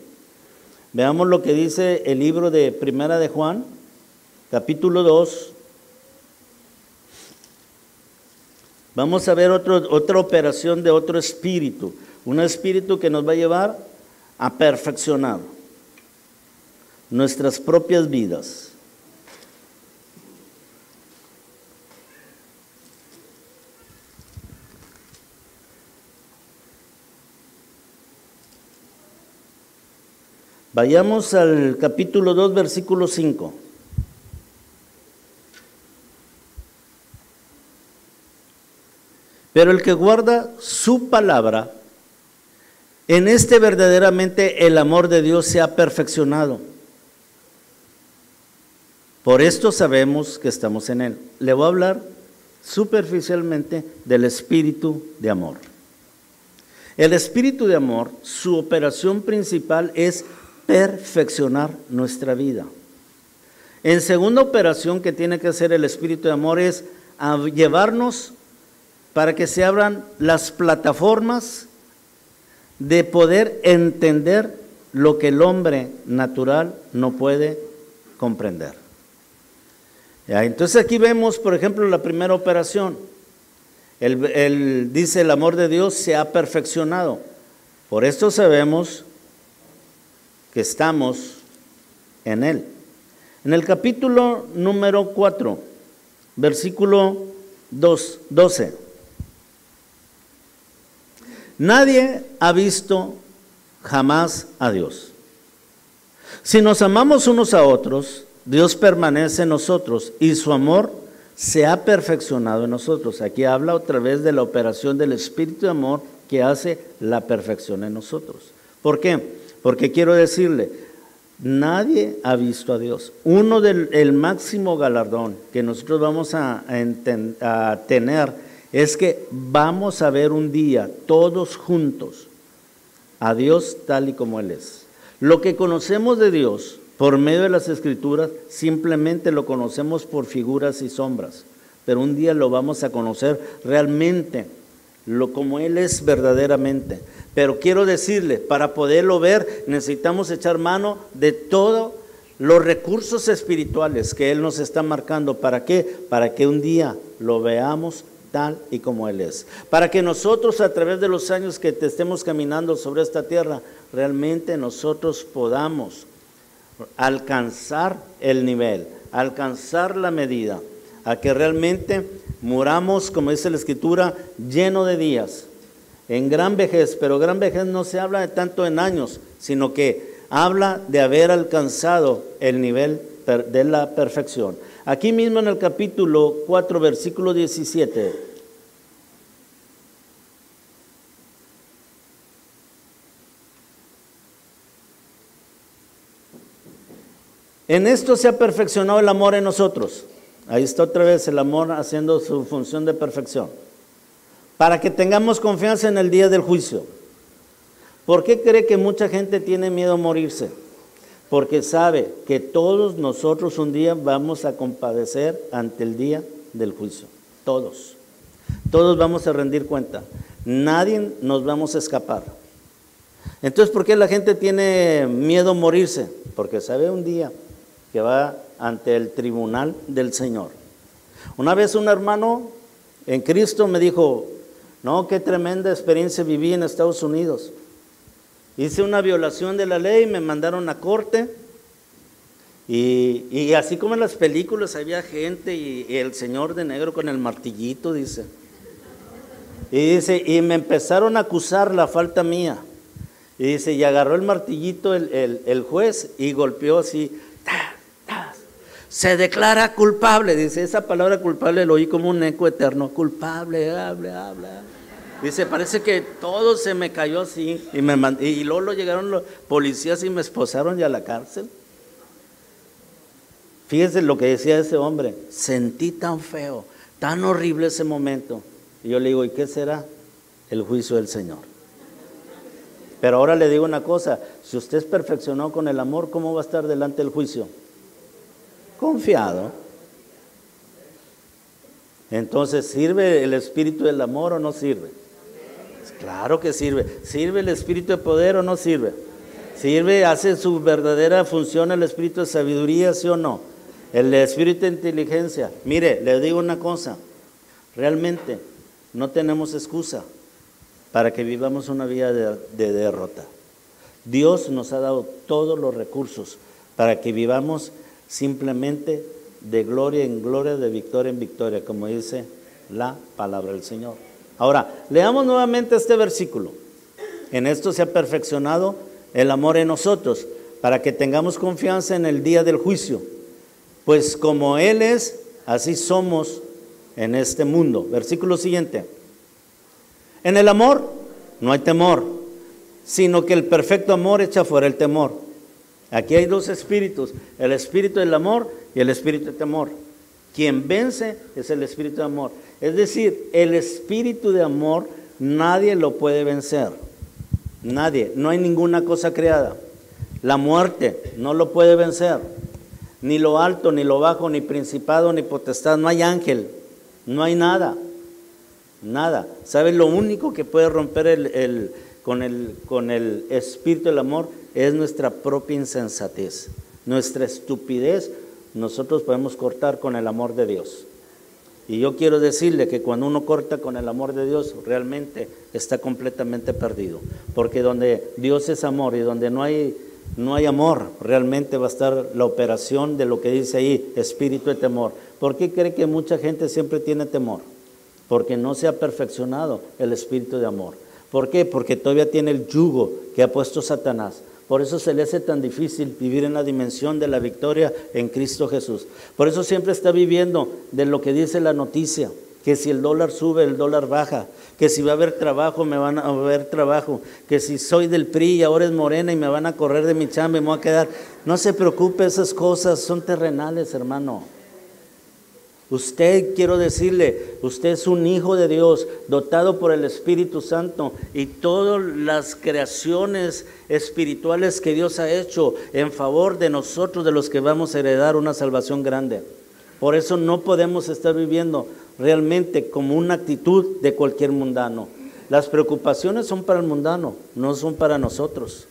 Veamos lo que dice el libro de Primera de Juan, capítulo 2. Vamos a ver otra operación de otro espíritu, un espíritu que nos va a llevar a perfeccionar nuestras propias vidas. Vayamos al capítulo 2, versículo 5. Pero el que guarda su palabra, en este verdaderamente el amor de Dios se ha perfeccionado. Por esto sabemos que estamos en Él. Le voy a hablar superficialmente del espíritu de amor. El espíritu de amor, su operación principal es perfeccionar nuestra vida. En segunda operación que tiene que hacer el espíritu de amor es a llevarnos para que se abran las plataformas de poder entender lo que el hombre natural no puede comprender. Entonces aquí vemos, por ejemplo, la primera operación. Dice el amor de Dios se ha perfeccionado. Por esto sabemos que estamos en Él. En el capítulo número 4, versículo 12. Nadie ha visto jamás a Dios. Si nos amamos unos a otros, Dios permanece en nosotros y su amor se ha perfeccionado en nosotros. Aquí habla otra vez de la operación del Espíritu de amor que hace la perfección en nosotros. ¿Por qué? Porque quiero decirle, nadie ha visto a Dios. El máximo galardón que nosotros vamos a tener es que vamos a ver un día todos juntos a Dios tal y como Él es. Lo que conocemos de Dios por medio de las Escrituras, simplemente lo conocemos por figuras y sombras, pero un día lo vamos a conocer realmente, como Él es verdaderamente. Pero quiero decirle, para poderlo ver, necesitamos echar mano de todos los recursos espirituales que Él nos está marcando. ¿Para qué? Para que un día lo veamos tal y como Él es. Para que nosotros, a través de los años que estemos caminando sobre esta tierra, realmente nosotros podamos alcanzar el nivel, alcanzar la medida, a que realmente muramos, como dice la Escritura, lleno de días, en gran vejez. Pero gran vejez no se habla de tanto en años, sino que habla de haber alcanzado el nivel de la perfección. Aquí mismo en el capítulo 4, versículo 17. En esto se ha perfeccionado el amor en nosotros. Ahí está otra vez el amor haciendo su función de perfección. Para que tengamos confianza en el día del juicio. ¿Por qué cree que mucha gente tiene miedo a morirse? Porque sabe que todos nosotros un día vamos a compadecer ante el día del juicio. Todos. Todos vamos a rendir cuenta. Nadie nos vamos a escapar. Entonces, ¿por qué la gente tiene miedo a morirse? Porque sabe un día que va ante el tribunal del Señor. Una vez un hermano en Cristo me dijo, no, qué tremenda experiencia viví en Estados Unidos. Hice una violación de la ley, me mandaron a corte y así como en las películas había gente y el señor de negro con el martillito, dice. Y dice, y me empezaron a acusar la falta mía. Y dice, y agarró el martillito el juez y golpeó así, se declara culpable. Dice, esa palabra culpable lo oí como un eco eterno, culpable, habla. Dice, parece que todo se me cayó así. Y luego llegaron los policías y me esposaron ya a la cárcel. Fíjense lo que decía ese hombre, sentí tan feo tan horrible ese momento. Y yo le digo, ¿y qué será? El juicio del Señor. Pero ahora le digo una cosa, si usted es perfeccionado con el amor, ¿cómo va a estar delante del juicio? Confiado. Entonces, ¿sirve el espíritu del amor o no sirve? Claro que sirve. ¿Sirve el espíritu de poder o no sirve? ¿Sirve, hace su verdadera función el espíritu de sabiduría, sí o no? El espíritu de inteligencia. Mire, le digo una cosa, realmente no tenemos excusa para que vivamos una vida de derrota. Dios nos ha dado todos los recursos para que vivamos simplemente de gloria en gloria, de victoria en victoria, como dice la palabra del Señor. Ahora, leamos nuevamente este versículo. En esto se ha perfeccionado el amor en nosotros, para que tengamos confianza en el día del juicio. Pues como Él es, así somos en este mundo. Versículo siguiente. En el amor no hay temor, sino que el perfecto amor echa fuera el temor. Aquí hay dos espíritus, el espíritu del amor y el espíritu de temor. Quien vence es el espíritu de amor. Es decir, el espíritu de amor nadie lo puede vencer. Nadie, no hay ninguna cosa creada. La muerte no lo puede vencer. Ni lo alto, ni lo bajo, ni principado, ni potestad. No hay ángel, no hay nada. Nada. ¿Sabes? Lo único que puede romper con el espíritu del amor es nuestra propia insensatez, nuestra estupidez. Nosotros podemos cortar con el amor de Dios. Y yo quiero decirle que cuando uno corta con el amor de Dios, realmente está completamente perdido. Porque donde Dios es amor y donde no hay amor, realmente va a estar la operación de lo que dice ahí, espíritu de temor. ¿Por qué cree que mucha gente siempre tiene temor? Porque no se ha perfeccionado el espíritu de amor. ¿Por qué? Porque todavía tiene el yugo que ha puesto Satanás. Por eso se le hace tan difícil vivir en la dimensión de la victoria en Cristo Jesús. Por eso siempre está viviendo de lo que dice la noticia, que si el dólar sube, el dólar baja, que si va a haber trabajo, me van a haber trabajo, que si soy del PRI y ahora es Morena y me van a correr de mi chamba y me voy a quedar. No se preocupe, esas cosas son terrenales, hermano. Usted, quiero decirle, usted es un hijo de Dios, dotado por el Espíritu Santo, y todas las creaciones espirituales que Dios ha hecho en favor de nosotros, de los que vamos a heredar una salvación grande. Por eso no podemos estar viviendo realmente como una actitud de cualquier mundano. Las preocupaciones son para el mundano, no son para nosotros.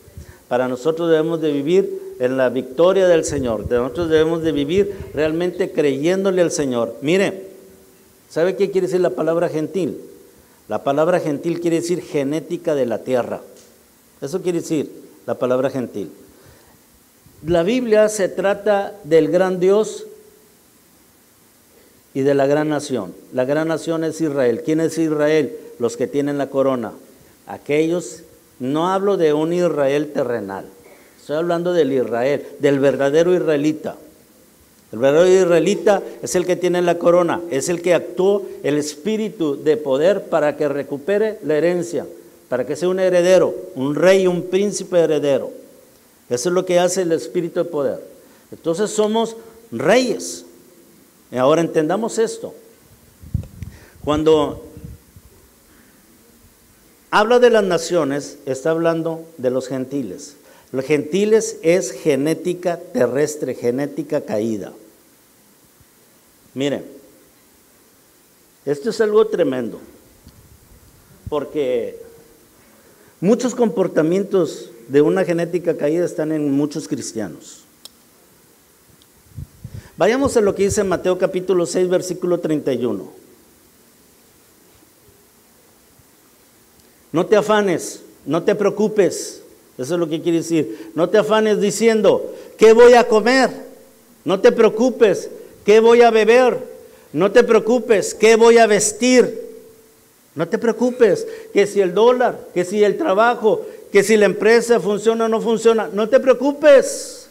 Para nosotros debemos de vivir en la victoria del Señor. Nosotros debemos de vivir realmente creyéndole al Señor. Mire, ¿sabe qué quiere decir la palabra gentil? La palabra gentil quiere decir genética de la tierra. Eso quiere decir la palabra gentil. La Biblia se trata del gran Dios y de la gran nación. La gran nación es Israel. ¿Quién es Israel? Los que tienen la corona. Aquellos, no hablo de un Israel terrenal. Estoy hablando del Israel, del verdadero israelita. El verdadero israelita es el que tiene la corona, es el que actuó el espíritu de poder para que recupere la herencia, para que sea un heredero, un rey, un príncipe heredero. Eso es lo que hace el espíritu de poder. Entonces somos reyes. Y ahora entendamos esto. Cuando habla de las naciones, está hablando de los gentiles. Los gentiles es genética terrestre, genética caída. Miren, esto es algo tremendo, porque muchos comportamientos de una genética caída están en muchos cristianos. Vayamos a lo que dice Mateo capítulo 6, versículo 31. No te afanes, no te preocupes. Eso es lo que quiere decir. No te afanes diciendo, ¿qué voy a comer? No te preocupes, ¿qué voy a beber? No te preocupes, ¿qué voy a vestir? No te preocupes, que si el dólar, que si el trabajo, que si la empresa funciona o no funciona. No te preocupes.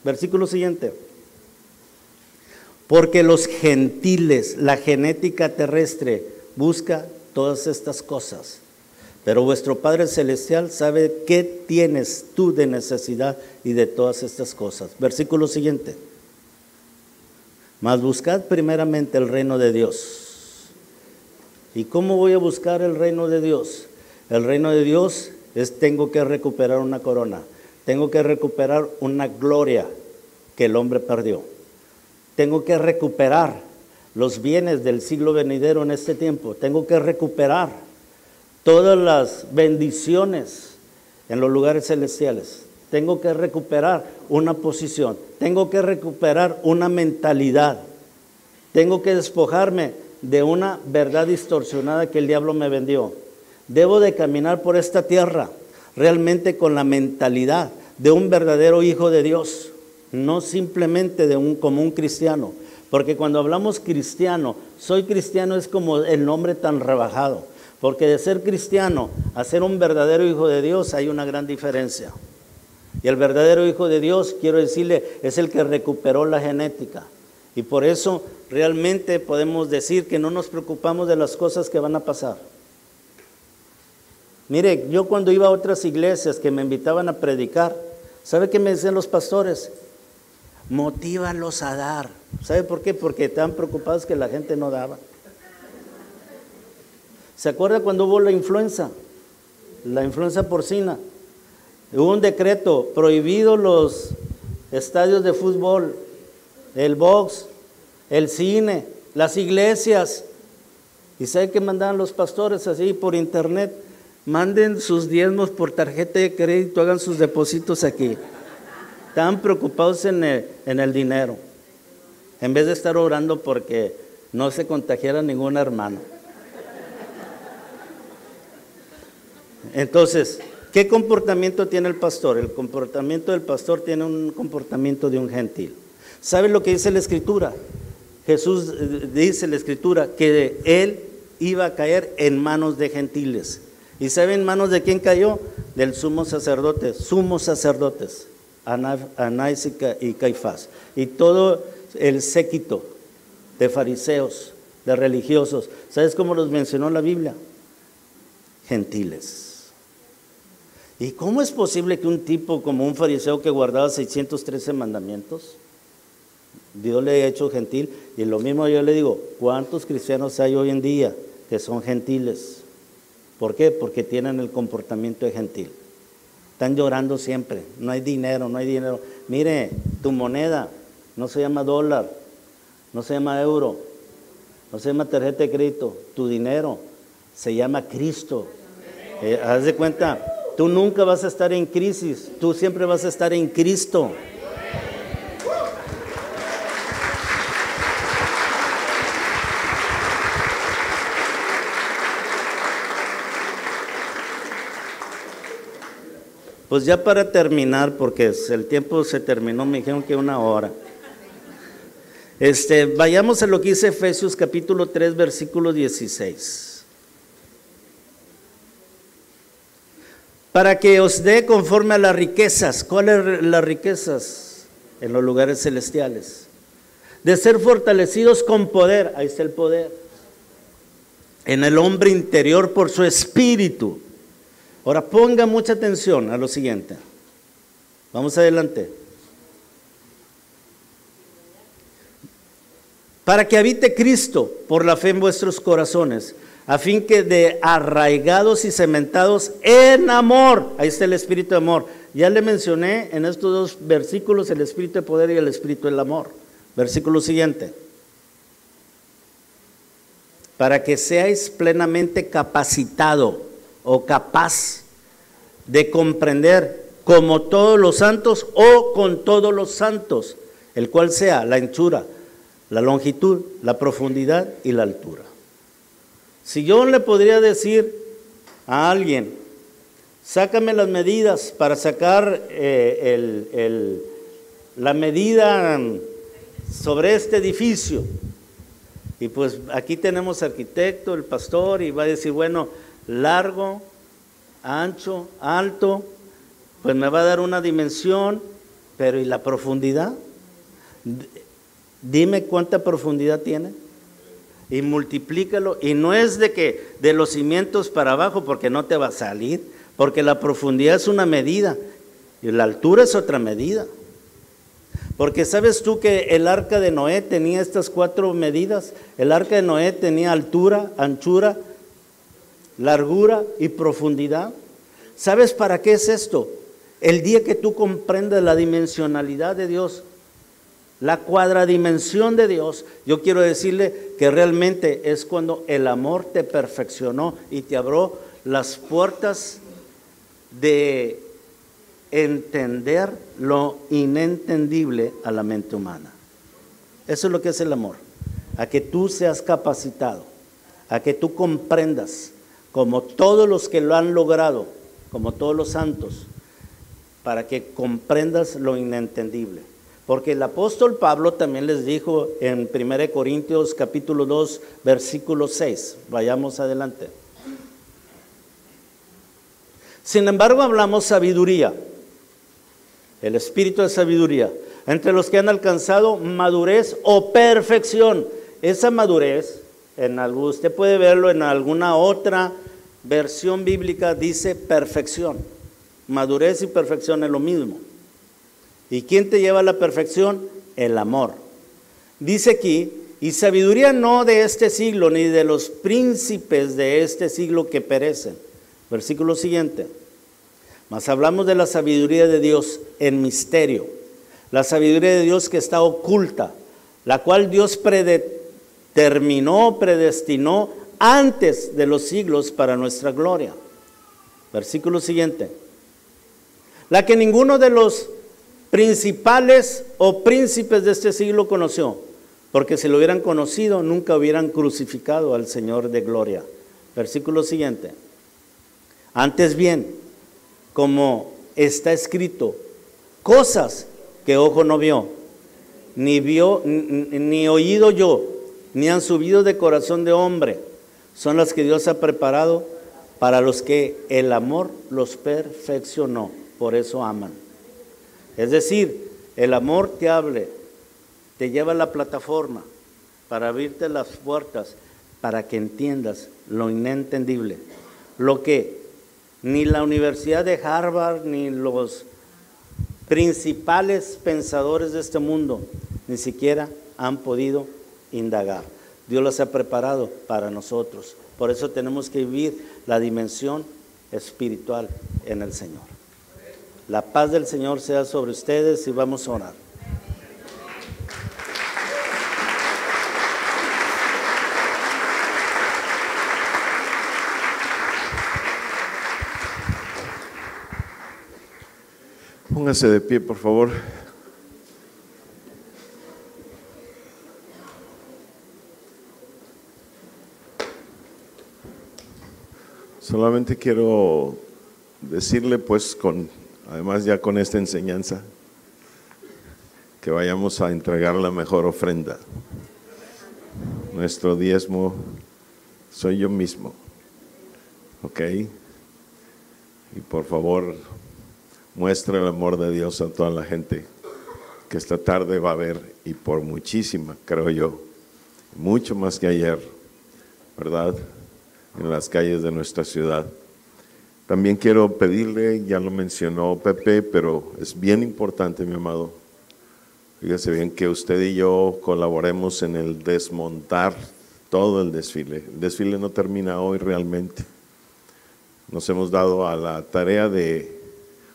Versículo siguiente. Porque los gentiles, la genética terrestre, busca todas estas cosas. Pero vuestro Padre Celestial sabe qué tienes tú de necesidad y de todas estas cosas. Versículo siguiente. Mas buscad primeramente el reino de Dios. ¿Y cómo voy a buscar el reino de Dios? El reino de Dios es, tengo que recuperar una corona, tengo que recuperar una gloria que el hombre perdió. Tengo que recuperar los bienes del siglo venidero en este tiempo. Tengo que recuperar todas las bendiciones en los lugares celestiales. Tengo que recuperar una posición. Tengo que recuperar una mentalidad. Tengo que despojarme de una verdad distorsionada que el diablo me vendió. Debo de caminar por esta tierra realmente con la mentalidad de un verdadero hijo de Dios, no simplemente como un cristiano, porque cuando hablamos cristiano, soy cristiano es como el nombre tan rebajado, porque de ser cristiano a ser un verdadero hijo de Dios hay una gran diferencia. Y el verdadero hijo de Dios, quiero decirle, es el que recuperó la genética. Y por eso realmente podemos decir que no nos preocupamos de las cosas que van a pasar. Mire, yo cuando iba a otras iglesias que me invitaban a predicar, ¿sabe qué me decían los pastores? Motívalos a dar. ¿Sabe por qué? Porque estaban preocupados que la gente no daba. ¿Se acuerda cuando hubo la influenza porcina? Hubo un decreto, prohibido los estadios de fútbol, el box, el cine, las iglesias. ¿Y sabe qué mandaban los pastores así por internet? Manden sus diezmos por tarjeta de crédito, hagan sus depósitos aquí. Estaban preocupados en el dinero, en vez de estar orando porque no se contagiara ningún hermano. Entonces, ¿qué comportamiento tiene el pastor? El comportamiento del pastor tiene un comportamiento de un gentil. ¿Sabe lo que dice la Escritura? Jesús dice en la Escritura que él iba a caer en manos de gentiles. ¿Y sabe en manos de quién cayó? Del sumos sacerdotes, Anás y Caifás. Y todo el séquito de fariseos, de religiosos. ¿Sabes cómo los mencionó la Biblia? Gentiles. ¿Y cómo es posible que un tipo como un fariseo que guardaba 613 mandamientos, Dios le haya hecho gentil? Y lo mismo yo le digo, ¿cuántos cristianos hay hoy en día que son gentiles? ¿Por qué? Porque tienen el comportamiento de gentil. Están llorando siempre, no hay dinero, no hay dinero. Mire, tu moneda no se llama dólar, no se llama euro, no se llama tarjeta de crédito, tu dinero se llama Cristo. Haz de cuenta, tú nunca vas a estar en crisis, tú siempre vas a estar en Cristo. Pues ya para terminar, porque el tiempo se terminó, me dijeron que 1 hora. Vayamos a lo que dice Efesios capítulo 3, versículo 16. Para que os dé conforme a las riquezas. ¿Cuáles las riquezas? En los lugares celestiales. De ser fortalecidos con poder, ahí está el poder, en el hombre interior por su espíritu. Ahora ponga mucha atención a lo siguiente. Vamos adelante. Para que habite Cristo por la fe en vuestros corazones, a fin que de arraigados y cementados en amor, ahí está el espíritu de amor. Ya le mencioné en estos 2 versículos el espíritu de poder y el espíritu del amor. Versículo siguiente. Para que seáis plenamente capacitado o capaz de comprender como todos los santos o con todos los santos, el cual sea la anchura, la longitud, la profundidad y la altura. Si yo le podría decir a alguien, sácame las medidas para sacar la medida sobre este edificio, y pues aquí tenemos arquitecto, el pastor, y va a decir, bueno, largo, ancho, alto, pues me va a dar una dimensión, pero ¿y la profundidad? Dime cuánta profundidad tiene y multiplícalo, y no es de los cimientos para abajo, porque no te va a salir, porque la profundidad es una medida y la altura es otra medida. Porque ¿sabes tú que el arca de Noé tenía estas 4 medidas? El arca de Noé tenía altura, anchura, largura y profundidad. ¿Sabes para qué es esto? El día que tú comprendas la dimensionalidad de Dios, la cuadradimensión de Dios, yo quiero decirle que realmente es cuando el amor te perfeccionó y te abrió las puertas de entender lo inentendible a la mente humana. Eso es lo que es el amor, a que tú seas capacitado, a que tú comprendas, como todos los que lo han logrado, como todos los santos, para que comprendas lo inentendible. Porque el apóstol Pablo también les dijo en 1 Corintios capítulo 2, versículo 6, vayamos adelante. Sin embargo, hablamos sabiduría, el espíritu de sabiduría, entre los que han alcanzado madurez o perfección. Esa madurez, usted puede verlo en alguna otra versión bíblica, dice perfección. Madurez y perfección es lo mismo. ¿Y quién te lleva a la perfección? El amor. Dice aquí, y sabiduría no de este siglo, ni de los príncipes de este siglo que perecen. Versículo siguiente. Mas hablamos de la sabiduría de Dios en misterio. La sabiduría de Dios que está oculta, la cual Dios predestinó antes de los siglos para nuestra gloria. Versículo siguiente. La que ninguno de los principales o príncipes de este siglo conoció, porque si lo hubieran conocido, nunca hubieran crucificado al Señor de gloria. Versículo siguiente. Antes bien, como está escrito, cosas que ojo no vio, ni oído yo, ni han subido de corazón de hombre, son las que Dios ha preparado para los que el amor los perfeccionó, por eso aman. Es decir, el amor te lleva a la plataforma para abrirte las puertas, para que entiendas lo inentendible, lo que ni la Universidad de Harvard, ni los principales pensadores de este mundo, ni siquiera han podido indagar. Dios los ha preparado para nosotros. Por eso tenemos que vivir la dimensión espiritual en el Señor. La paz del Señor sea sobre ustedes y vamos a orar. Póngase de pie, por favor. Solamente quiero decirle, pues, además ya con esta enseñanza, que vayamos a entregar la mejor ofrenda. Nuestro diezmo soy yo mismo, ¿ok? Y por favor, muestra el amor de Dios a toda la gente que esta tarde va a ver, y por muchísima, creo yo, mucho más que ayer, ¿verdad?, en las calles de nuestra ciudad. También quiero pedirle, ya lo mencionó Pepe, pero es bien importante, mi amado, fíjese bien, que usted y yo colaboremos en el desmontar todo el desfile. El desfile no termina hoy realmente. Nos hemos dado a la tarea de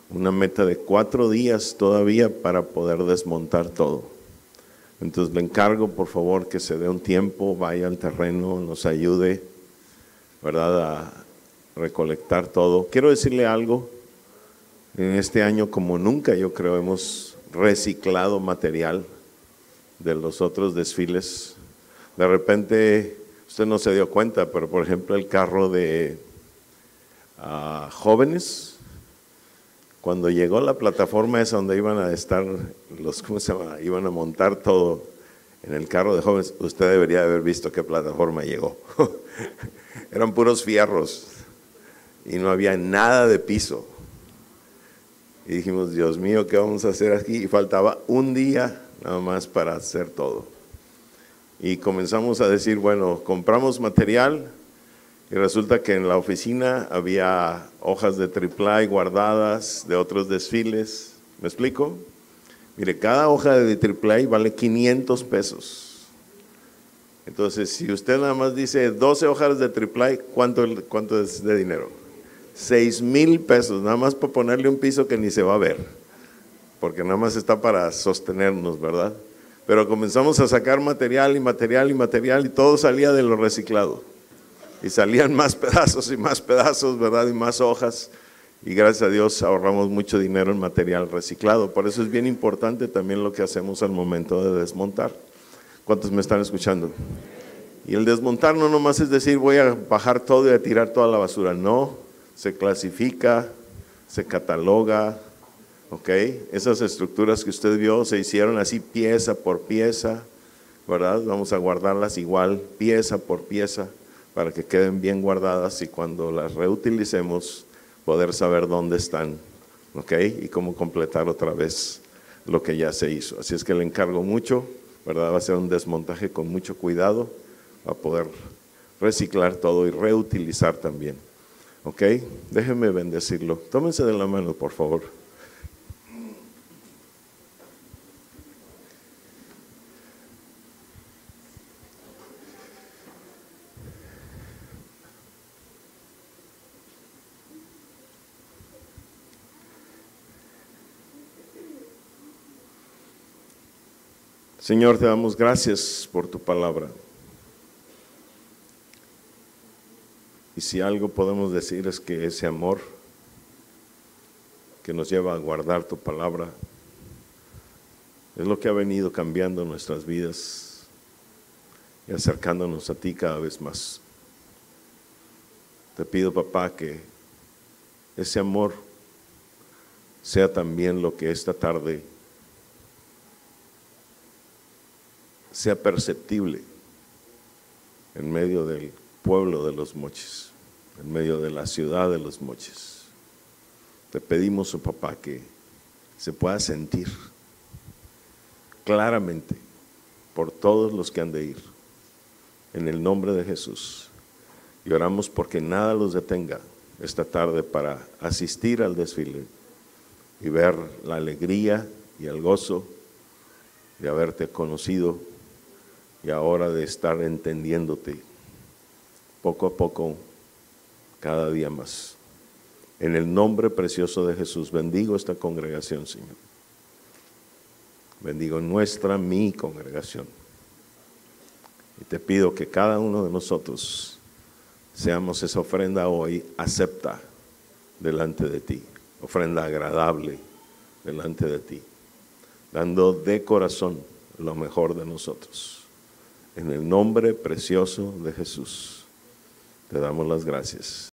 una meta de 4 días todavía para poder desmontar todo. Entonces le encargo, por favor, que se dé un tiempo, vaya al terreno, nos ayude, ¿verdad?, a recolectar todo. Quiero decirle algo, en este año como nunca, yo creo, hemos reciclado material de los otros desfiles. De repente, usted no se dio cuenta, pero por ejemplo el carro de jóvenes, cuando llegó la plataforma esa donde iban a estar iban a montar todo en el carro de jóvenes, usted debería haber visto qué plataforma llegó. Eran puros fierros y no había nada de piso. Y dijimos, Dios mío, ¿qué vamos a hacer aquí? Y faltaba un día nada más para hacer todo. Y comenzamos a decir, bueno, compramos material. Y resulta que en la oficina había hojas de triplay guardadas de otros desfiles. ¿Me explico? Mire, cada hoja de AAA vale 500 pesos. Entonces, si usted nada más dice 12 hojas de AAA, ¿cuánto es de dinero? 6,000 pesos, nada más para ponerle un piso que ni se va a ver, porque nada más está para sostenernos, ¿verdad? Pero comenzamos a sacar material y todo salía de lo reciclado. Y salían más pedazos, ¿verdad? Y más hojas. Y gracias a Dios ahorramos mucho dinero en material reciclado. Por eso es bien importante también lo que hacemos al momento de desmontar. ¿Cuántos me están escuchando? Y el desmontar no nomás es decir voy a bajar todo y a tirar toda la basura. No, se clasifica, se cataloga. ¿Ok? Esas estructuras que usted vio se hicieron así pieza por pieza, ¿verdad? Vamos a guardarlas igual, pieza por pieza, para que queden bien guardadas y cuando las reutilicemos, poder saber dónde están, ¿ok? Y cómo completar otra vez lo que ya se hizo. Así es que le encargo mucho, ¿verdad? Va a ser un desmontaje con mucho cuidado, para poder reciclar todo y reutilizar también, ¿ok? Déjenme bendecirlo. Tómense de la mano, por favor. Señor, te damos gracias por tu palabra. Y si algo podemos decir es que ese amor que nos lleva a guardar tu palabra es lo que ha venido cambiando nuestras vidas y acercándonos a ti cada vez más. Te pido, papá, que ese amor sea también lo que esta tarde sea perceptible en medio del pueblo de Los Mochis, en medio de la ciudad de Los Mochis. Te pedimos, oh papá, que se pueda sentir claramente por todos los que han de ir, en el nombre de Jesús. Y oramos porque nada los detenga esta tarde para asistir al desfile y ver la alegría y el gozo de haberte conocido y ahora de estar entendiéndote poco a poco, cada día más. En el nombre precioso de Jesús, bendigo esta congregación, Señor. Bendigo mi congregación. Y te pido que cada uno de nosotros seamos esa ofrenda hoy acepta delante de ti, ofrenda agradable delante de ti, dando de corazón lo mejor de nosotros. En el nombre precioso de Jesús, te damos las gracias.